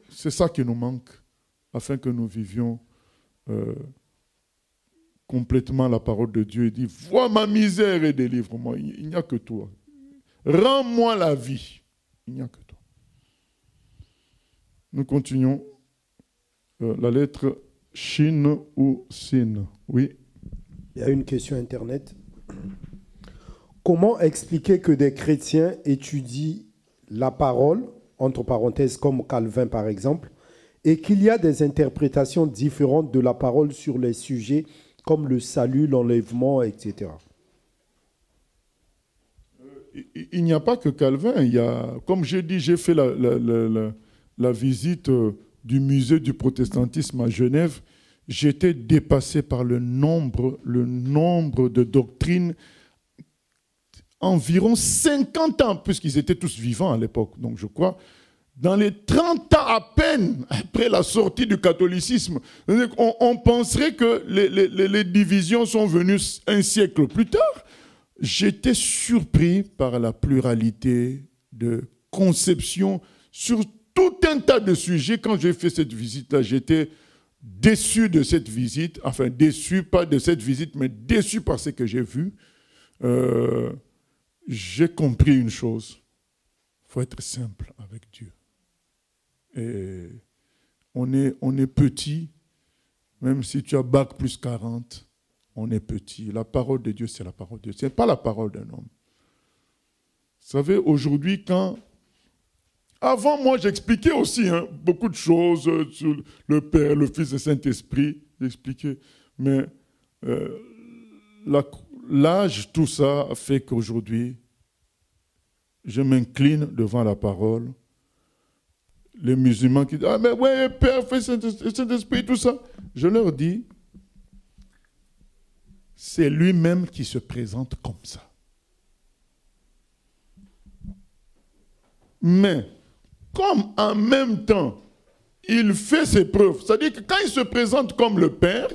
C'est ça qui nous manque afin que nous vivions complètement la parole de Dieu. Il dit, vois ma misère et délivre-moi. Il n'y a que toi. Rends-moi la vie. Il n'y a que toi. Nous continuons. La lettre Shin ou Sin. Oui. Il y a une question Internet. Comment expliquer que des chrétiens étudient la parole, entre parenthèses comme Calvin par exemple, et qu'il y a des interprétations différentes de la parole sur les sujets comme le salut, l'enlèvement, etc. Il n'y a pas que Calvin. Il y a, comme j'ai dit, j'ai fait la visite du musée du protestantisme à Genève. J'étais dépassé par le nombre de doctrines. Environ 50 ans, puisqu'ils étaient tous vivants à l'époque. Donc je crois, dans les 30 ans à peine après la sortie du catholicisme, on penserait que les divisions sont venues un siècle plus tard. J'étais surpris par la pluralité de conceptions sur tout un tas de sujets. Quand j'ai fait cette visite-là, j'étais déçu de cette visite. Enfin, déçu, pas de cette visite, mais déçu par ce que j'ai vu. J'ai compris une chose. Il faut être simple avec Dieu. Et on est petit, même si tu as bac plus 40, on est petit. La parole de Dieu, c'est la parole de Dieu. Ce n'est pas la parole d'un homme. Vous savez, aujourd'hui, avant, moi, j'expliquais aussi beaucoup de choses sur le Père, le Fils et le Saint-Esprit. J'expliquais. Mais l'âge, tout ça, fait qu'aujourd'hui, je m'incline devant la parole. Les musulmans qui disent « Ah, mais ouais, Père, Fils et Saint-Esprit, tout ça ». Je leur dis, c'est lui-même qui se présente comme ça. Mais, comme en même temps, il fait ses preuves, c'est-à-dire que quand il se présente comme le Père,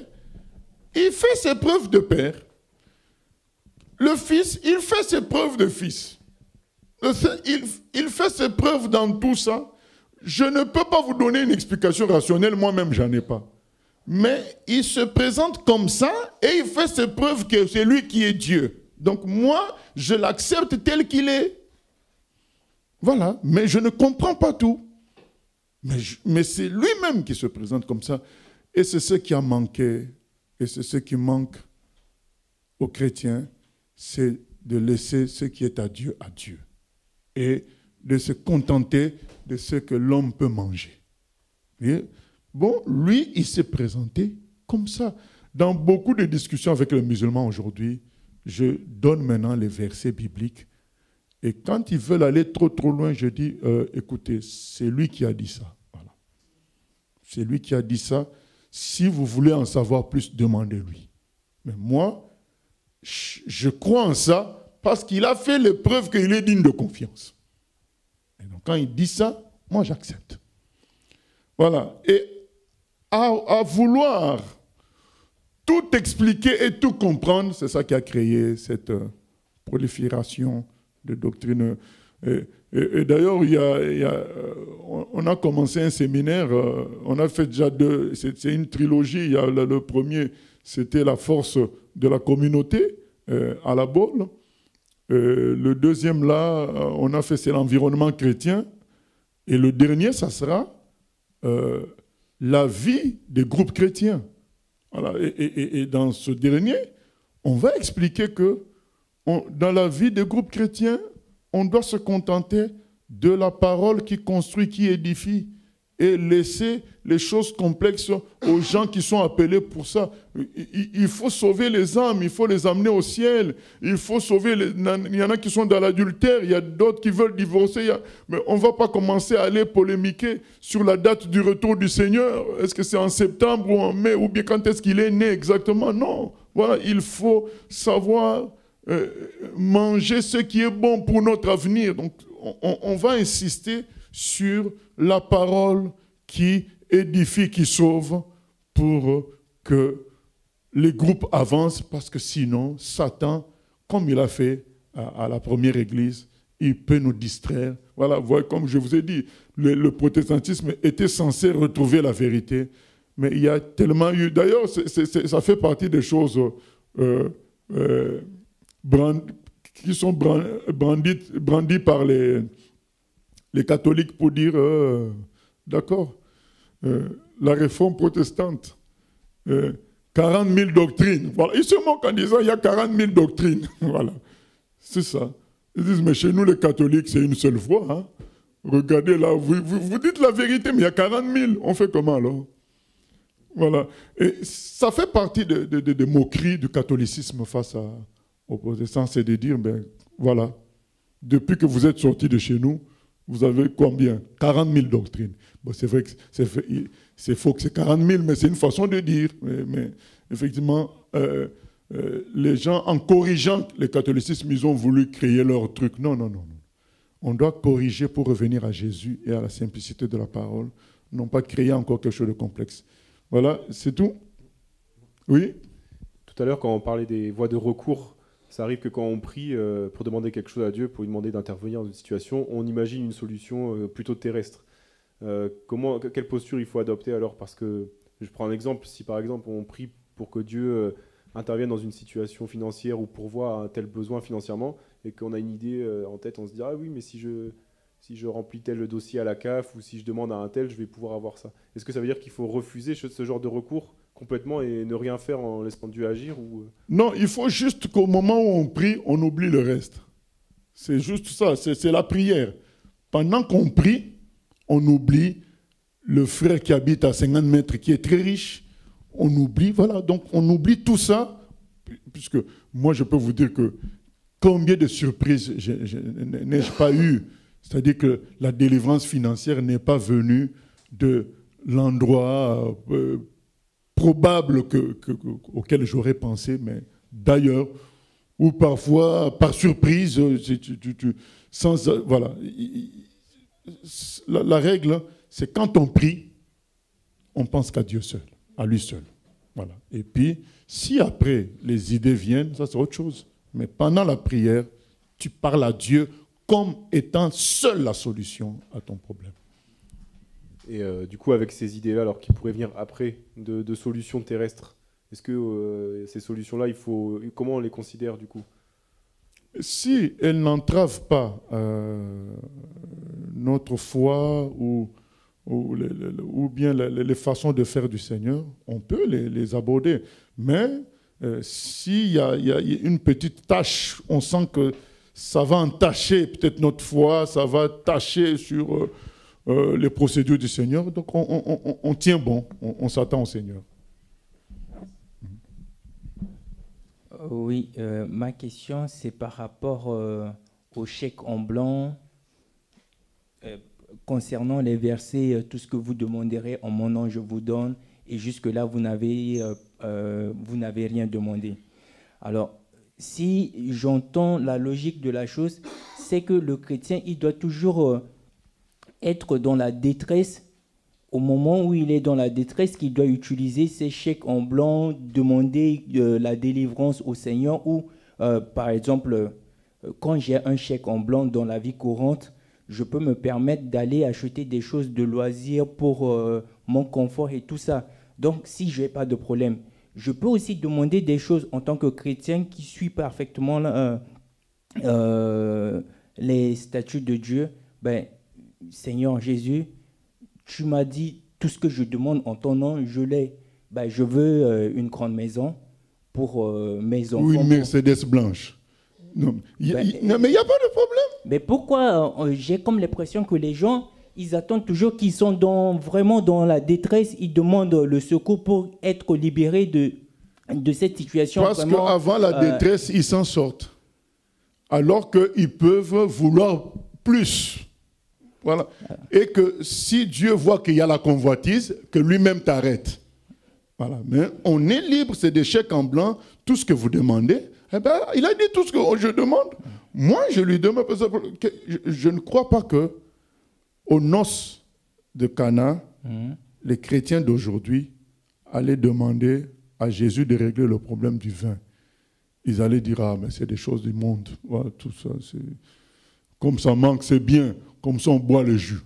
il fait ses preuves de Père. Le Fils, il fait ses preuves de Fils. Il fait ses preuves dans tout ça. Je ne peux pas vous donner une explication rationnelle, moi-même, j'en ai pas. Mais il se présente comme ça et il fait ses preuves que c'est lui qui est Dieu. Donc moi, je l'accepte tel qu'il est. Voilà, mais je ne comprends pas tout. Mais c'est lui-même qui se présente comme ça. Et c'est ce qui a manqué, et c'est ce qui manque aux chrétiens, c'est de laisser ce qui est à Dieu et de se contenter de ce que l'homme peut manger. Et bon, lui, il s'est présenté comme ça. Dans beaucoup de discussions avec les musulmans aujourd'hui, je donne maintenant les versets bibliques. Et quand ils veulent aller trop loin, je dis, écoutez, c'est lui qui a dit ça. Voilà. C'est lui qui a dit ça. Si vous voulez en savoir plus, demandez-lui. Mais moi, je crois en ça parce qu'il a fait les preuves qu'il est digne de confiance. Et donc quand il dit ça, moi j'accepte. Voilà. Et à vouloir tout expliquer et tout comprendre, c'est ça qui a créé cette prolifération de doctrines. Et d'ailleurs, on a commencé un séminaire, on a fait déjà deux, c'est une trilogie. Il y a le premier, c'était la force de la communauté à la Baule. Le deuxième, là, on a fait, c'est l'environnement chrétien. Et le dernier, ça sera la vie des groupes chrétiens. Voilà. Et dans ce dernier, on va expliquer que dans la vie des groupes chrétiens, on doit se contenter de la parole qui construit, qui édifie, et laisser les choses complexes aux gens qui sont appelés pour ça. Il faut sauver les âmes, il faut les amener au ciel, il faut sauver il y en a qui sont dans l'adultère, il y a d'autres qui veulent divorcer, mais on ne va pas commencer à aller polémiquer sur la date du retour du Seigneur. Est-ce que c'est en septembre ou en mai, ou bien quand est-ce qu'il est né exactement? Non, voilà, il faut savoir manger ce qui est bon pour notre avenir. Donc on va insister sur la parole qui édifie, qui sauve, pour que les groupes avancent, parce que sinon, Satan, comme il a fait à la première église, il peut nous distraire. Voilà, comme je vous ai dit, le protestantisme était censé retrouver la vérité, mais il y a tellement eu... D'ailleurs, ça fait partie des choses qui sont brandies par les catholiques pour dire, d'accord, la réforme protestante, 40 000 doctrines. Voilà. Ils se moquent en disant, il y a 40 000 doctrines. Voilà, c'est ça. Ils disent, mais chez nous, les catholiques, c'est une seule voix. Hein. Regardez là, vous dites la vérité, mais il y a 40 000. On fait comment alors? Voilà. Et ça fait partie des moqueries du catholicisme face aux protestants, c'est de dire, ben voilà, depuis que vous êtes sortis de chez nous, vous avez combien? 40 000 doctrines. Bon, c'est vrai que c'est faux que c'est 40 000, mais c'est une façon de dire. Mais effectivement, les gens, en corrigeant le catholicisme, ils ont voulu créer leur truc. Non, non, non. On doit corriger pour revenir à Jésus et à la simplicité de la parole, non pas créer encore quelque chose de complexe. Voilà, c'est tout. Oui? Tout à l'heure, quand on parlait des voies de recours, ça arrive que quand on prie pour demander quelque chose à Dieu, pour lui demander d'intervenir dans une situation, on imagine une solution plutôt terrestre. Quelle posture il faut adopter alors? Parce que, je prends un exemple, si par exemple on prie pour que Dieu intervienne dans une situation financière ou pourvoie un tel besoin financièrement, et qu'on a une idée en tête, on se dit « Ah oui, mais si je remplis tel dossier à la CAF ou si je demande à un tel, je vais pouvoir avoir ça ». Est-ce que ça veut dire qu'il faut refuser ce genre de recours complètement et ne rien faire en laissant Dieu agir ou... Non, il faut juste qu'au moment où on prie, on oublie le reste. C'est juste ça, c'est la prière. Pendant qu'on prie, on oublie le frère qui habite à 50 mètres, qui est très riche. On oublie, voilà, donc on oublie tout ça, puisque moi je peux vous dire que combien de surprises n'ai-je pas eu? C'est-à-dire que la délivrance financière n'est pas venue de l'endroit probable auquel j'aurais pensé, mais d'ailleurs, ou parfois par surprise, voilà. La règle, c'est quand on prie, on pense qu'à Dieu seul, à lui seul. Voilà. Et puis, si après les idées viennent, ça c'est autre chose. Mais pendant la prière, tu parles à Dieu comme étant seule la solution à ton problème. Et du coup, avec ces idées-là, alors qui pourraient venir après de solutions terrestres, est-ce que ces solutions-là, comment on les considère du coup? Si elles n'entravent pas notre foi ou bien les façons de faire du Seigneur, on peut les aborder. Mais s'il y a une petite tâche, on sent que ça va entacher peut-être notre foi, ça va tacher sur les procédures du Seigneur, donc on tient bon, on s'attend au Seigneur. Oui, ma question c'est par rapport au chèque en blanc, concernant les versets, tout ce que vous demanderez en mon nom je vous donne, et jusque-là vous n'avez rien demandé. Alors, si j'entends la logique de la chose, c'est que le chrétien, il doit toujours être dans la détresse. Au moment où il est dans la détresse, qu'il doit utiliser ses chèques en blanc, demander la délivrance au Seigneur, ou par exemple, quand j'ai un chèque en blanc dans la vie courante, je peux me permettre d'aller acheter des choses de loisirs pour mon confort et tout ça. Donc, si je n'ai pas de problème, je peux aussi demander des choses en tant que chrétien qui suit parfaitement les statuts de Dieu. Ben, Seigneur Jésus, tu m'as dit tout ce que je demande en ton nom, je l'ai. Ben, je veux une grande maison pour mes enfants. Ou une Mercedes blanche. Non, mais il n'y a pas de problème. Mais pourquoi j'ai comme l'impression que les gens, ils attendent toujours qu'ils sont vraiment dans la détresse, ils demandent le secours pour être libérés de cette situation. Parce qu'avant la détresse, ils s'en sortent. Alors qu'ils peuvent vouloir plus. Voilà. Et que si Dieu voit qu'il y a la convoitise, que lui-même t'arrête. Voilà. Mais on est libre, c'est des chèques en blanc, tout ce que vous demandez. Eh ben, il a dit tout ce que je demande. Moi, je lui demande, je ne crois pas que aux noces de Cana, les chrétiens d'aujourd'hui allaient demander à Jésus de régler le problème du vin. Ils allaient dire, ah, mais c'est des choses du monde. Voilà, tout ça, c'est... Comme ça manque, c'est bien. Comme ça, on boit le jus.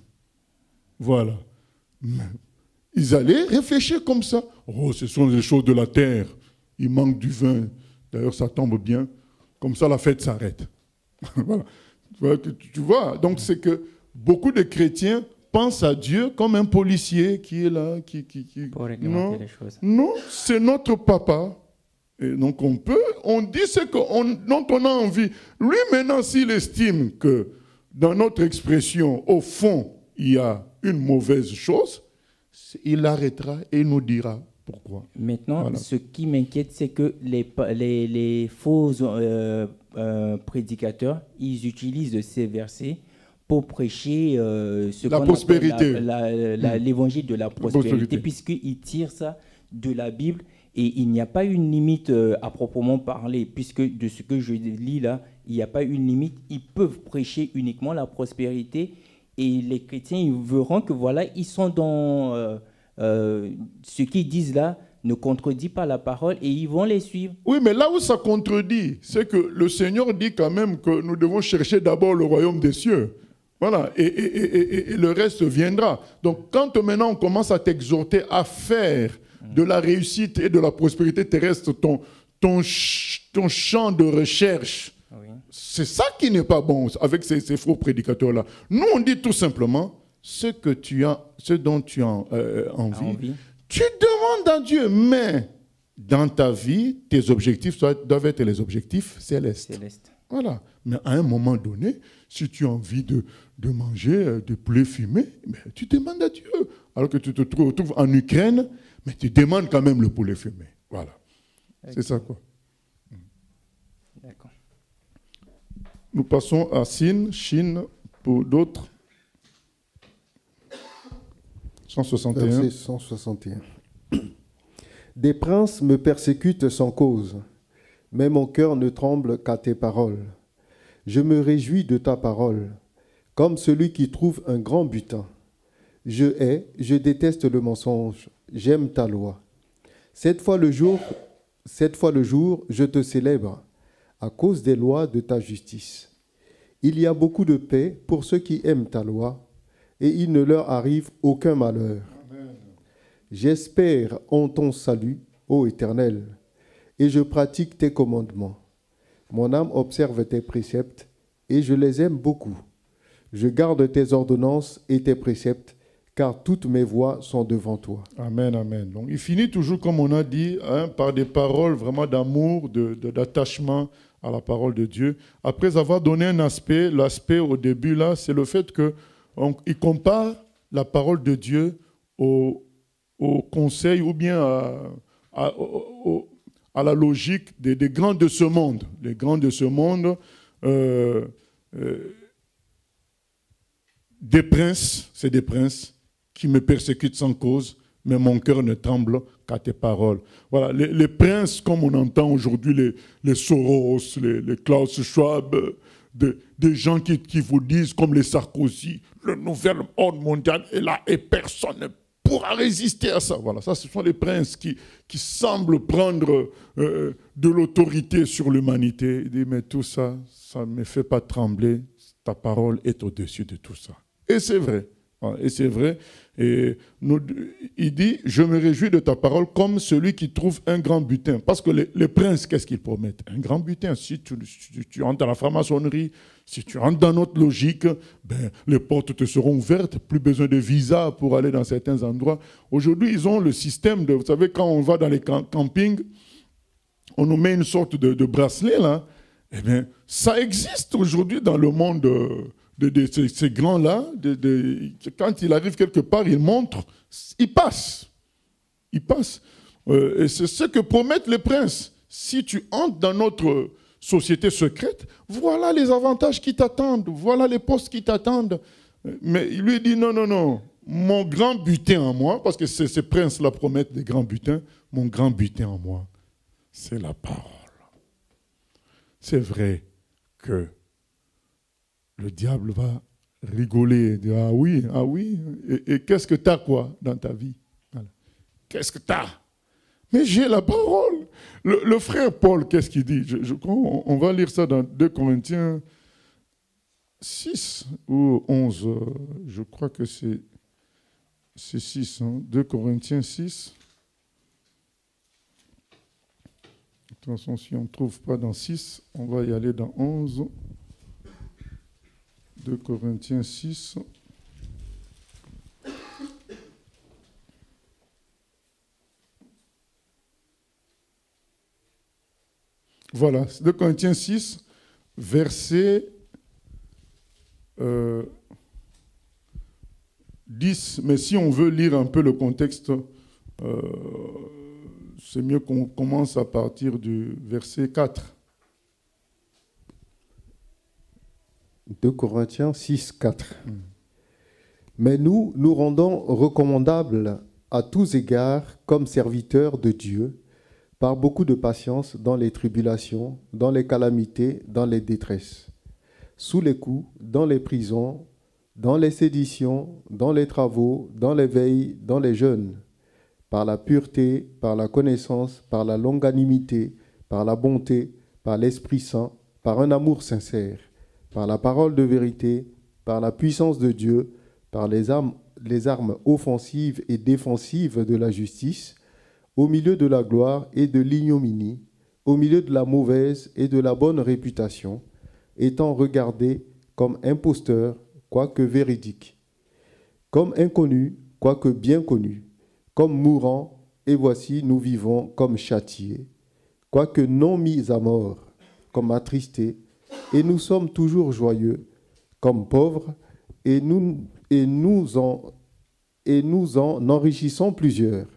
Voilà. Mais ils allaient réfléchir comme ça. Oh, ce sont des choses de la terre. Il manque du vin. D'ailleurs, ça tombe bien. Comme ça, la fête s'arrête. Voilà. Tu vois, donc c'est que beaucoup de chrétiens pensent à Dieu comme un policier qui est là, pour réglementer les choses. Non, c'est notre papa. Et donc on dit ce dont on a envie. Lui maintenant, s'il estime que dans notre expression, au fond, il y a une mauvaise chose, il arrêtera et il nous dira pourquoi. Maintenant, voilà. Ce qui m'inquiète, c'est que les faux prédicateurs, ils utilisent ces versets pour prêcher la prospérité. L'évangile de la prospérité, puisqu'ils tirent ça de la Bible. Et il n'y a pas une limite à proprement parler, puisque de ce que je lis là, il n'y a pas une limite. Ils peuvent prêcher uniquement la prospérité et les chrétiens, ils verront que voilà, ils sont dans ce qu'ils disent là ne contredit pas la parole et ils vont les suivre. Oui, mais là où ça contredit, c'est que le Seigneur dit quand même que nous devons chercher d'abord le royaume des cieux. Voilà, et le reste viendra. Donc quand maintenant on commence à t'exhorter à faire de la réussite et de la prospérité terrestre ton champ de recherche, oui. C'est ça qui n'est pas bon avec ces faux prédicateurs-là. Nous, on dit tout simplement ce dont tu as envie. Tu demandes à Dieu, mais dans ta vie, tes objectifs doivent être les objectifs célestes. Voilà. Mais à un moment donné, si tu as envie de manger du poulet fumé, tu demandes à Dieu. Alors que tu te retrouves en Ukraine, mais tu demandes quand même le poulet fumé. Voilà. Okay. C'est ça, quoi. D'accord. Nous passons à Chine, pour d'autres. 161. Verset 161. Des princes me persécutent sans cause, mais mon cœur ne tremble qu'à tes paroles. Je me réjouis de ta parole, comme celui qui trouve un grand butin. Je déteste le mensonge. J'aime ta loi. 7 fois le jour, je te célèbre à cause des lois de ta justice. Il y a beaucoup de paix pour ceux qui aiment ta loi, et il ne leur arrive aucun malheur. Amen. J'espère en ton salut, ô Éternel, et je pratique tes commandements. Mon âme observe tes préceptes, et je les aime beaucoup. Je garde tes ordonnances et tes préceptes, car toutes mes voies sont devant toi. Amen, amen. Donc, il finit toujours, comme on a dit, par des paroles vraiment d'amour, d'attachement à la parole de Dieu. Après avoir donné un aspect, l'aspect au début, là, c'est le fait qu'il compare la parole de Dieu au conseil ou bien à la logique des grands de ce monde. Les grands de ce monde... des princes, c'est des princes qui me persécutent sans cause, mais mon cœur ne tremble qu'à tes paroles. Voilà, les princes, comme on entend aujourd'hui, les Soros, les Klaus Schwab, des gens qui vous disent, comme les Sarkozy, le nouvel ordre mondial est là et personne ne pourra résister à ça. Voilà, ça, ce sont les princes qui semblent prendre de l'autorité sur l'humanité. Il dit, mais tout ça, ça ne me fait pas trembler. Ta parole est au-dessus de tout ça. Et c'est vrai. Et c'est vrai. Et il dit, je me réjouis de ta parole comme celui qui trouve un grand butin. Parce que les princes, qu'est-ce qu'ils promettent? Un grand butin. Si tu entres dans la franc-maçonnerie, si tu entres dans notre logique, les portes te seront ouvertes. Plus besoin de visa pour aller dans certains endroits. Aujourd'hui, ils ont le système de... Vous savez, quand on va dans les campings, on nous met une sorte de bracelet, là. Eh bien, ça existe aujourd'hui dans le monde ces grands-là, quand il arrive quelque part, il montre, il passe. Il passe. Et c'est ce que promettent les princes. Si tu entres dans notre société secrète, voilà les avantages qui t'attendent, voilà les postes qui t'attendent. Mais il lui dit non, non, non, mon grand butin en moi, parce que ces princes-là promettent des grands butins, mon grand butin en moi, c'est la parole. C'est vrai que le diable va rigoler, dire ah oui, et qu'est-ce que tu as quoi dans ta vie? Voilà. Qu'est-ce que tu as? Mais j'ai la parole. Le frère Paul, qu'est-ce qu'il dit? On va lire ça dans 2 Corinthiens 6 ou 11, je crois que c'est 6, hein, 2 Corinthiens 6. De toute façon, si on ne trouve pas dans 6, on va y aller dans 11. 2 Corinthiens 6. Voilà, 2 Corinthiens 6, verset 10. Mais si on veut lire un peu le contexte, c'est mieux qu'on commence à partir du verset 4. 2 Corinthiens 6, 4. Mais nous rendons recommandables à tous égards comme serviteurs de Dieu, par beaucoup de patience dans les tribulations, dans les calamités, dans les détresses, sous les coups, dans les prisons, dans les séditions, dans les travaux, dans les veilles, dans les jeûnes, par la pureté, par la connaissance, par la longanimité, par la bonté, par l'Esprit Saint, par un amour sincère, par la parole de vérité, par la puissance de Dieu, par les armes offensives et défensives de la justice, au milieu de la gloire et de l'ignominie, au milieu de la mauvaise et de la bonne réputation, étant regardés comme imposteurs, quoique véridiques, comme inconnus, quoique bien connus, comme mourants, et voici nous vivons comme châtiés, quoique non mis à mort, comme attristés, et nous sommes toujours joyeux, comme pauvres, et nous en enrichissons plusieurs,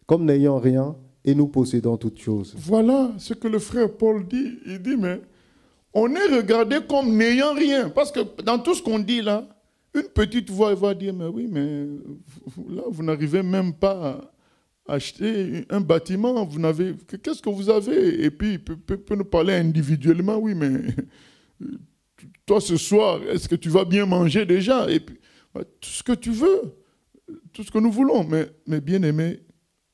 comme n'ayant rien, et nous possédons toutes choses. Voilà ce que le frère Paul dit. Il dit, mais on est regardé comme n'ayant rien. Parce que dans tout ce qu'on dit là, une petite voix va dire, mais oui, mais là, vous n'arrivez même pas à acheter un bâtiment. Qu'est-ce que vous avez? Et puis, il peut nous parler individuellement, oui, mais toi, ce soir, est-ce que tu vas bien manger déjà? Et puis, tout ce que tu veux, tout ce que nous voulons. Mais bien aimé,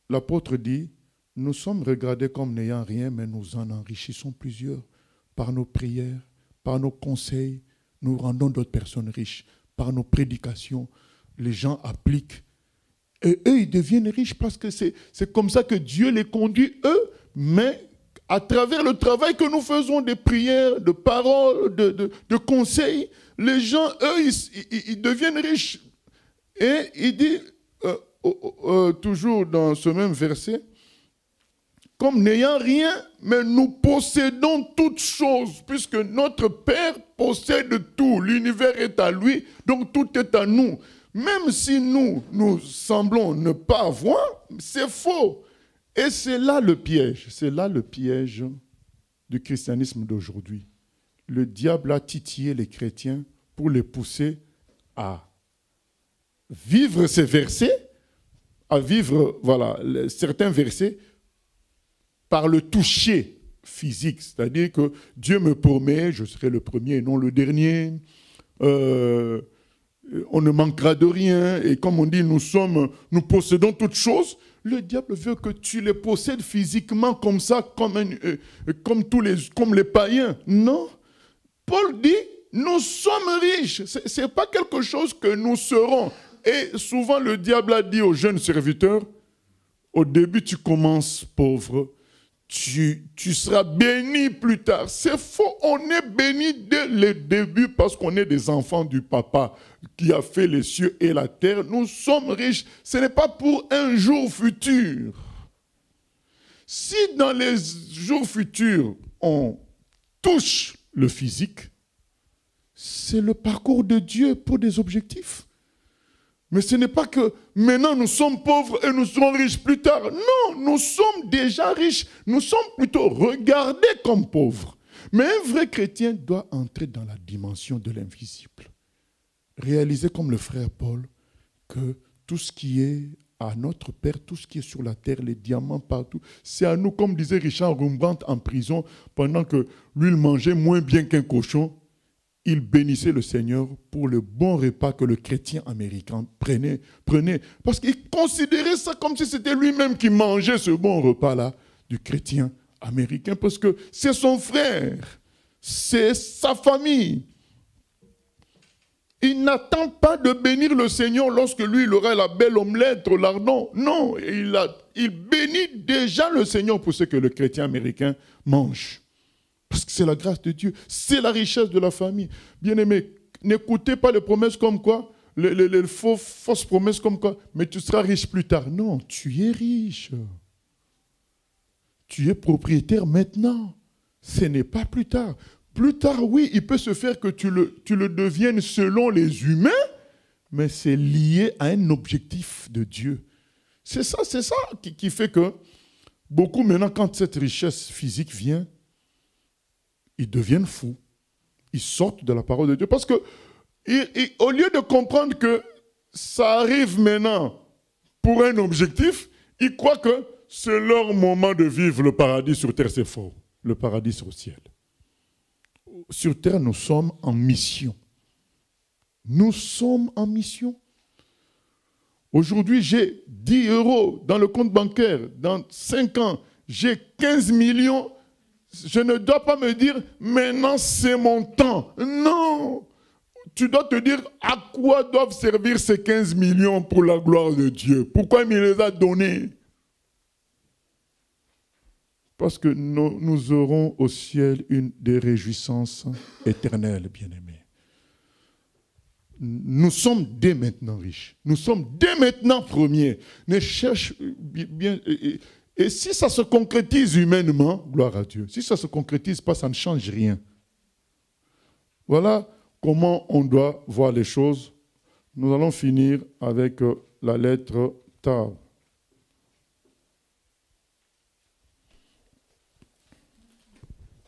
l'apôtre dit, nous sommes regardés comme n'ayant rien, mais nous en enrichissons plusieurs. Par nos prières, par nos conseils, nous rendons d'autres personnes riches. Par nos prédications, les gens appliquent. Et eux, ils deviennent riches parce que c'est comme ça que Dieu les conduit, eux. Mais à travers le travail que nous faisons, des prières, de paroles, de conseils, les gens, eux, ils deviennent riches. Et il dit... toujours dans ce même verset, comme n'ayant rien, mais nous possédons toutes choses, puisque notre Père possède tout, l'univers est à lui, donc tout est à nous. Même si nous semblons ne pas avoir, c'est faux. Et c'est là le piège du christianisme d'aujourd'hui. Le diable a titillé les chrétiens pour les pousser à vivre ces versets, à vivre certains versets par le toucher physique. C'est-à-dire que Dieu me promet, je serai le premier et non le dernier. On ne manquera de rien. Et comme on dit, nous possédons toutes choses. Le diable veut que tu les possèdes physiquement comme ça, comme les païens. Non. Paul dit, nous sommes riches. Ce n'est pas quelque chose que nous serons. Et souvent, le diable a dit aux jeunes serviteurs, au début, tu commences pauvre, tu seras béni plus tard. C'est faux, on est béni dès le début parce qu'on est des enfants du Papa qui a fait les cieux et la terre. Nous sommes riches, ce n'est pas pour un jour futur. Si dans les jours futurs, on touche le physique, c'est le parcours de Dieu pour des objectifs. Mais ce n'est pas que maintenant nous sommes pauvres et nous serons riches plus tard. Non, nous sommes déjà riches. Nous sommes plutôt regardés comme pauvres. Mais un vrai chrétien doit entrer dans la dimension de l'invisible. Réaliser comme le frère Paul que tout ce qui est à notre Père, tout ce qui est sur la terre, les diamants partout, c'est à nous, comme disait Richard Rembrandt en prison, pendant que lui, il mangeait moins bien qu'un cochon, il bénissait le Seigneur pour le bon repas que le chrétien américain prenait. Parce qu'il considérait ça comme si c'était lui-même qui mangeait ce bon repas-là du chrétien américain, parce que c'est son frère, c'est sa famille. Il n'attend pas de bénir le Seigneur lorsque lui, il aura la belle omelette au lardon. Non, il bénit déjà le Seigneur pour ce que le chrétien américain mange. Parce que c'est la grâce de Dieu, c'est la richesse de la famille. Bien-aimés, n'écoutez pas les promesses comme quoi, les fausses promesses comme quoi, mais tu seras riche plus tard. Non, tu es riche. Tu es propriétaire maintenant. Ce n'est pas plus tard. Plus tard, oui, il peut se faire que tu le deviennes selon les humains, mais c'est lié à un objectif de Dieu. C'est ça qui fait que beaucoup maintenant, quand cette richesse physique vient, ils deviennent fous. Ils sortent de la parole de Dieu. Parce que, au lieu de comprendre que ça arrive maintenant pour un objectif, ils croient que c'est leur moment de vivre le paradis sur terre, c'est faux. Le paradis c'est au ciel. Sur terre, nous sommes en mission. Nous sommes en mission. Aujourd'hui, j'ai 10 € dans le compte bancaire. Dans 5 ans, j'ai 15 millions. Je ne dois pas me dire, maintenant c'est mon temps. Non. Tu dois te dire, à quoi doivent servir ces 15 millions pour la gloire de Dieu? Pourquoi il me les a donnés? Parce que nous aurons au ciel des réjouissances éternelles, bien-aimés. Nous sommes dès maintenant riches. Nous sommes dès maintenant premiers. Ne cherche bien. Et si ça se concrétise humainement, gloire à Dieu. Si ça ne se concrétise pas, ça ne change rien. Voilà comment on doit voir les choses. Nous allons finir avec la lettre Tau.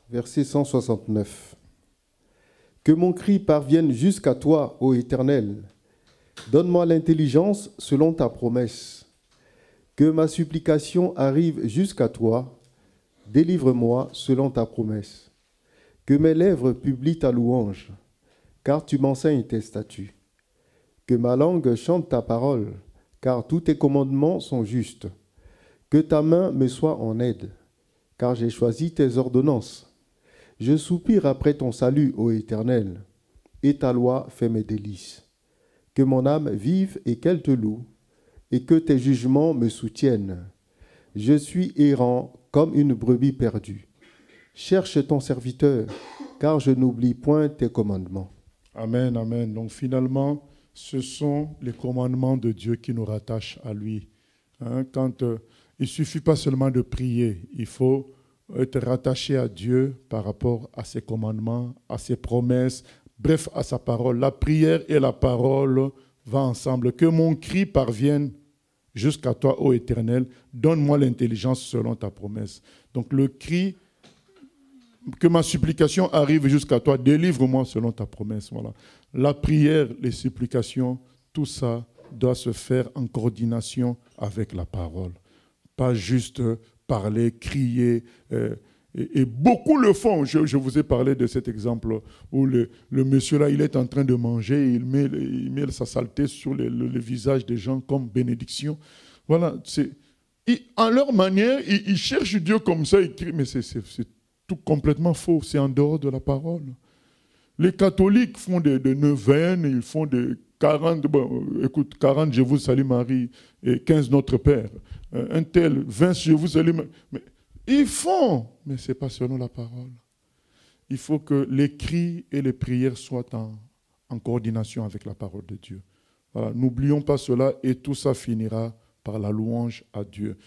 Verset 169. Que mon cri parvienne jusqu'à toi, ô Éternel. Donne-moi l'intelligence selon ta promesse. Que ma supplication arrive jusqu'à toi. Délivre-moi selon ta promesse. Que mes lèvres publient ta louange, car tu m'enseignes tes statuts. Que ma langue chante ta parole, car tous tes commandements sont justes. Que ta main me soit en aide, car j'ai choisi tes ordonnances. Je soupire après ton salut, ô Éternel, et ta loi fait mes délices. Que mon âme vive et qu'elle te loue, et que tes jugements me soutiennent. Je suis errant comme une brebis perdue. Cherche ton serviteur, car je n'oublie point tes commandements. Amen, amen. Donc finalement, ce sont les commandements de Dieu qui nous rattachent à lui. Il ne suffit pas seulement de prier, il faut être rattaché à Dieu par rapport à ses commandements, à ses promesses, bref, à sa parole. La prière et la parole vont ensemble. Que mon cri parvienne jusqu'à toi, ô Éternel, donne-moi l'intelligence selon ta promesse. Donc le cri, que ma supplication arrive jusqu'à toi, délivre-moi selon ta promesse. Voilà. La prière, les supplications, tout ça doit se faire en coordination avec la parole. Pas juste parler, crier. Et beaucoup le font. Je vous ai parlé de cet exemple où le monsieur là, il est en train de manger, il met sa saleté sur le visage des gens comme bénédiction. Voilà. En leur manière, ils cherchent Dieu comme ça, ils crient, mais c'est tout complètement faux. C'est en dehors de la parole. Les catholiques font des neuvaines, ils font des 40, 40, je vous salue Marie, et 15, notre Père. Un tel, 20, je vous salue Marie. Mais ils font, mais ce n'est pas selon la parole. Il faut que les cris et les prières soient en coordination avec la parole de Dieu. Voilà. N'oublions pas cela et tout ça finira par la louange à Dieu.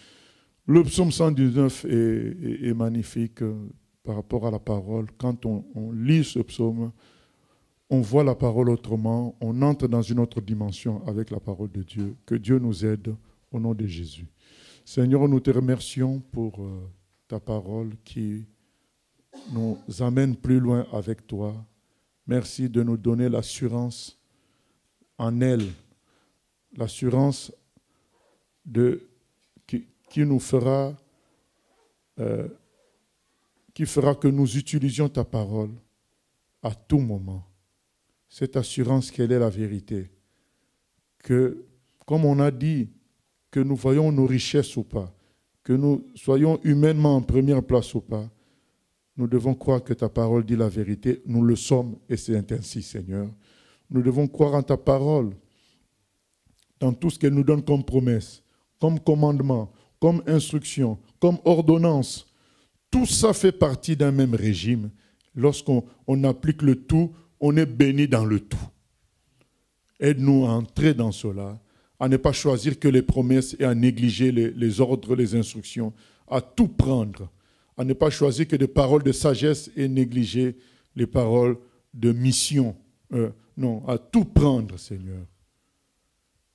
Le psaume 119 est magnifique par rapport à la parole. Quand on lit ce psaume, on voit la parole autrement, on entre dans une autre dimension avec la parole de Dieu. Que Dieu nous aide au nom de Jésus. Seigneur, nous te remercions pour ta parole qui nous amène plus loin avec toi. Merci de nous donner l'assurance en elle, l'assurance qui nous fera, qui fera que nous utilisions ta parole à tout moment. Cette assurance qu'elle est la vérité. Que, comme on a dit, que nous voyons nos richesses ou pas, que nous soyons humainement en première place ou pas, nous devons croire que ta parole dit la vérité. Nous le sommes et c'est ainsi, Seigneur. Nous devons croire en ta parole, dans tout ce qu'elle nous donne comme promesse, comme commandement, comme instruction, comme ordonnance. Tout ça fait partie d'un même régime. Lorsqu'on applique le tout, on est béni dans le tout. Aide-nous à entrer dans cela, à ne pas choisir que les promesses et à négliger les ordres, les instructions, à tout prendre, à ne pas choisir que des paroles de sagesse et négliger les paroles de mission. Non, à tout prendre, Seigneur.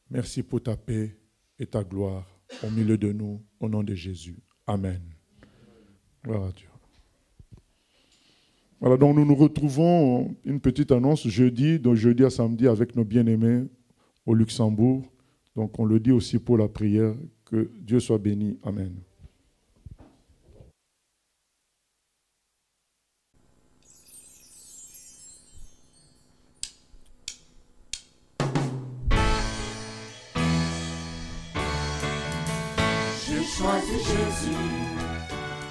Merci pour ta paix et ta gloire au milieu de nous, au nom de Jésus. Amen. Gloire à Dieu. Voilà, donc nous nous retrouvons, une petite annonce, jeudi, donc jeudi à samedi avec nos bien-aimés au Luxembourg. Donc on le dit aussi pour la prière, que Dieu soit béni. Amen. J'ai choisi Jésus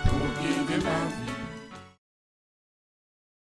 pour guider ma vie.